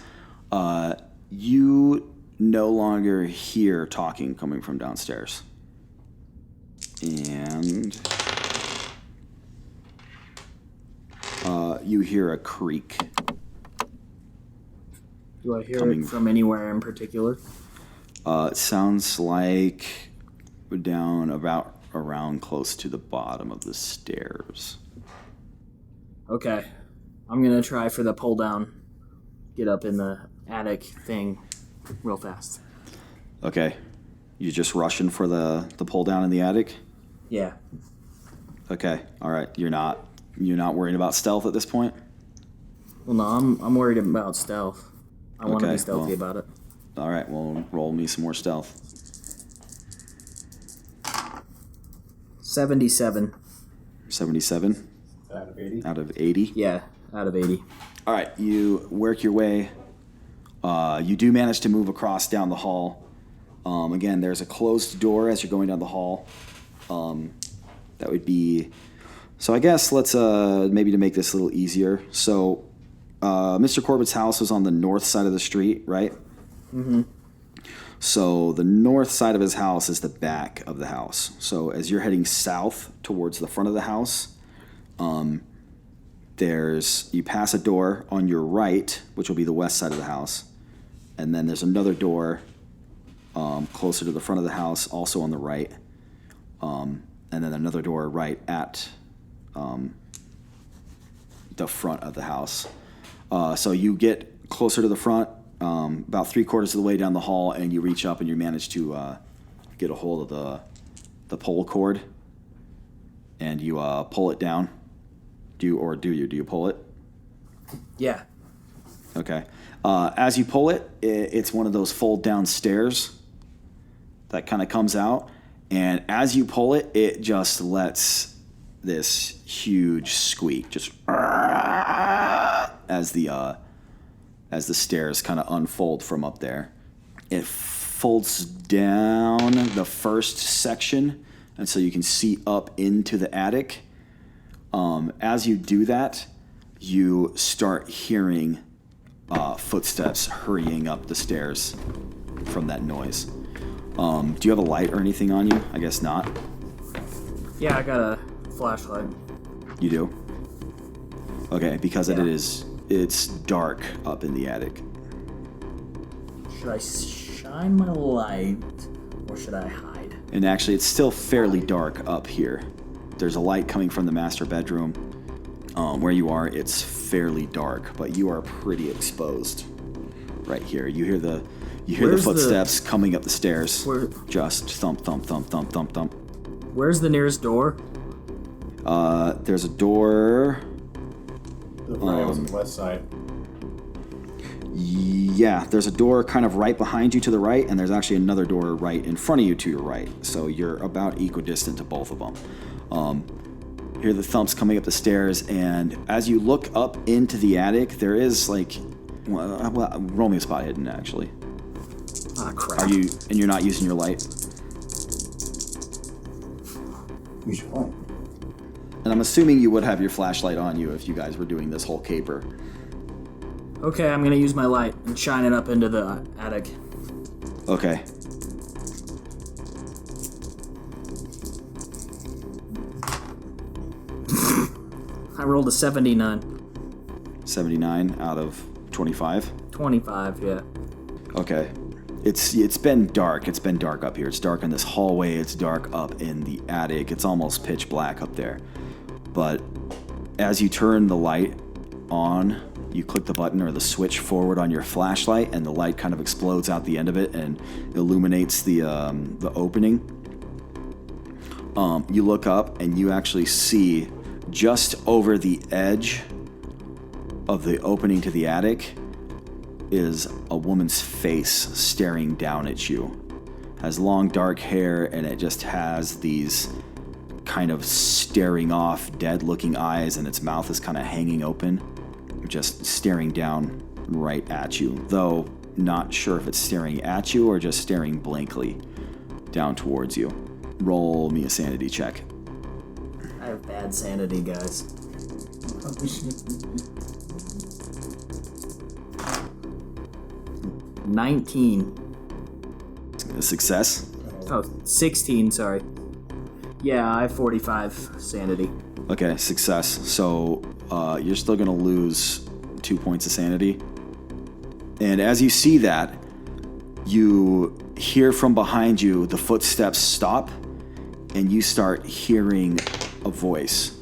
Speaker 8: You no longer hear talking coming from downstairs. And you hear a creak.
Speaker 9: Do I hear it from anywhere in particular?
Speaker 8: It sounds like down around close to the bottom of the stairs.
Speaker 9: Okay. I'm going to try for the pull down. Get up in the attic thing real fast.
Speaker 8: Okay. You just rushing for the pull down in the attic?
Speaker 9: Yeah.
Speaker 8: Okay. All right. You're not worried about stealth at this point?
Speaker 9: Well, no, I'm worried about stealth. I want to
Speaker 8: Okay,
Speaker 9: be stealthy
Speaker 8: well,
Speaker 9: about it.
Speaker 8: All right. Well, roll me some more stealth.
Speaker 9: 77.
Speaker 8: 77?
Speaker 4: Out of 80?
Speaker 8: Out of 80?
Speaker 9: Yeah, out of 80.
Speaker 8: All right. You work your way. You do manage to move across down the hall. Again, there's a closed door as you're going down the hall. That would be... So I guess let's, maybe to make this a little easier. So Mr. Corbitt's house was on the north side of the street, right?
Speaker 9: Mm-hmm.
Speaker 8: So the north side of his house is the back of the house. So as you're heading south towards the front of the house, you pass a door on your right, which will be the west side of the house. And then there's another door closer to the front of the house, also on the right. And then another door right at the front of the house. So you get closer to the front, about 3/4 of the way down the hall, and you reach up and you manage to get a hold of the pole cord, and you pull it down. Do you pull it?
Speaker 9: Yeah.
Speaker 8: Okay. As you pull it, it's one of those fold down stairs that kind of comes out, and as you pull it, it just lets this huge squeak, just as the stairs kind of unfold from up there. It folds down the first section, and so you can see up into the attic. As you do that, you start hearing footsteps hurrying up the stairs from that noise. Do you have a light or anything on you? I guess not.
Speaker 9: Yeah, I got a flashlight.
Speaker 8: You do? Okay, because it's dark up in the attic.
Speaker 9: Should I shine my light or should I hide?
Speaker 8: And actually, it's still fairly dark up here. There's a light coming from the master bedroom. Where you are, it's fairly dark, but you are pretty exposed right here. You hear the footsteps coming up the stairs. Just thump, thump, thump, thump, thump, thump.
Speaker 9: Where's the nearest door?
Speaker 8: There's a door.
Speaker 10: The on the west side.
Speaker 8: Yeah, there's a door kind of right behind you to the right, and there's actually another door right in front of you to your right. So you're about equidistant to both of them. You hear the thumps coming up the stairs, and as you look up into the attic, there is roll me a spot hidden, actually.
Speaker 9: Ah, crap.
Speaker 8: And you're not using your light?
Speaker 5: Use your light.
Speaker 8: And I'm assuming you would have your flashlight on you if you guys were doing this whole caper.
Speaker 9: Okay, I'm gonna use my light and shine it up into the attic.
Speaker 8: Okay.
Speaker 9: I rolled a 79.
Speaker 8: 79 out of 25?
Speaker 9: 25, yeah.
Speaker 8: Okay. It's been dark. It's been dark up here. It's dark in this hallway. It's dark up in the attic. It's almost pitch black up there. But as you turn the light on, you click the button or the switch forward on your flashlight, and the light kind of explodes out the end of it and illuminates the opening. You look up and you actually see just over the edge of the opening to the attic is a woman's face staring down at you. Has long dark hair, and it just has these kind of staring off, dead-looking eyes, and its mouth is kind of hanging open, just staring down right at you, though not sure if it's staring at you or just staring blankly down towards you. Roll me a sanity check.
Speaker 9: I have bad sanity, guys. 19.
Speaker 8: A success?
Speaker 9: Oh, 16, sorry. Yeah, I have 45 sanity.
Speaker 8: Okay, success. So you're still going to lose 2 points of sanity. And as you see that, you hear from behind you the footsteps stop, and you start hearing a voice.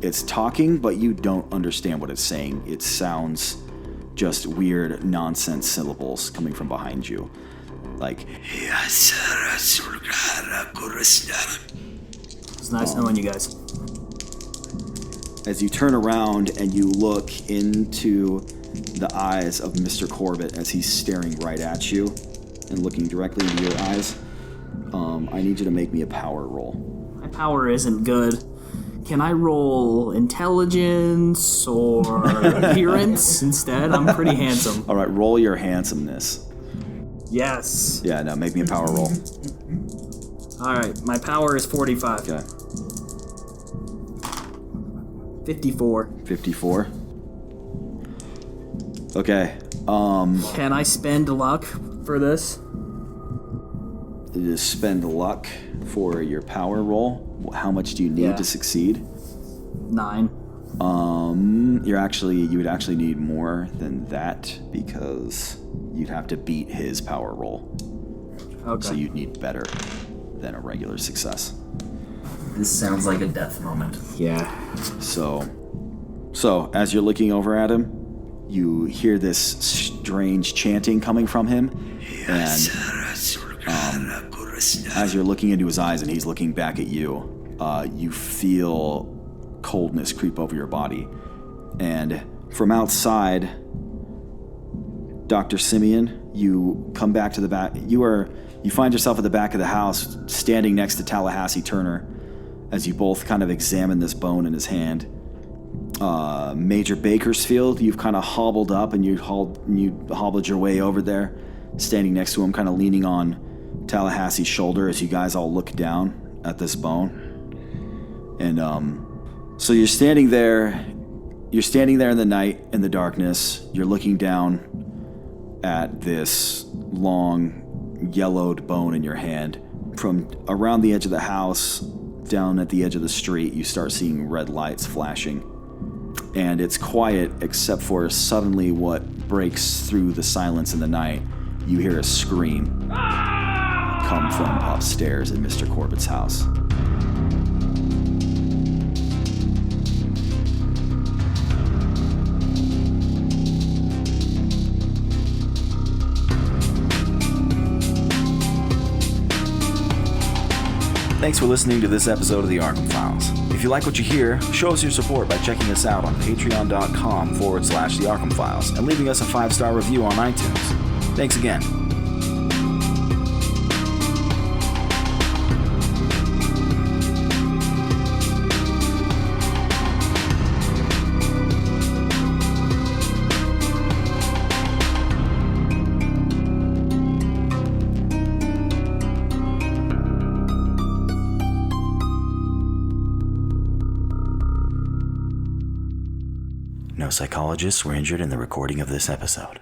Speaker 8: It's talking, but you don't understand what it's saying. It sounds just weird nonsense syllables coming from behind you. Like,
Speaker 9: it's nice knowing you guys.
Speaker 8: As you turn around and you look into the eyes of Mr. Corbitt as he's staring right at you and looking directly into your eyes, I need you to make me a power roll.
Speaker 9: My power isn't good. Can I roll intelligence or appearance instead? I'm pretty handsome.
Speaker 8: All right, roll your handsomeness.
Speaker 9: Yes.
Speaker 8: Yeah, no, make me a power roll.
Speaker 9: All right, my power is 45.
Speaker 8: Okay.
Speaker 9: 54.
Speaker 8: 54. Okay.
Speaker 9: Can I spend luck for this?
Speaker 8: Just spend luck for your power roll. How much do you need to succeed?
Speaker 9: 9.
Speaker 8: You would actually need more than that because you'd have to beat his power roll.
Speaker 9: Okay.
Speaker 8: So you'd need better than a regular success.
Speaker 7: This sounds like a death moment.
Speaker 9: Yeah.
Speaker 8: So as you're looking over at him, you hear this strange chanting coming from him, and as you're looking into his eyes and he's looking back at you, you feel coldness creep over your body. And from outside, Dr. Simeon, you come back to the back. You find yourself at the back of the house, standing next to Tallahassee Turner, as you both kind of examine this bone in his hand. Major Bakersfield, you've kind of hobbled up and you hobbled your way over there, standing next to him, kind of leaning on Tallahassee's shoulder as you guys all look down at this bone. And so you're standing there in the night, in the darkness. You're looking down at this long, yellowed bone in your hand. From around the edge of the house, down at the edge of the street, you start seeing red lights flashing. And it's quiet except for suddenly what breaks through the silence in the night. You hear a scream come from upstairs in Mr. Corbitt's house.
Speaker 1: Thanks for listening to this episode of the Arkham Files. If you like what you hear, show us your support by checking us out on patreon.com/the Arkham Files and leaving us a 5-star review on iTunes. Thanks again. No psychologists were injured in the recording of this episode.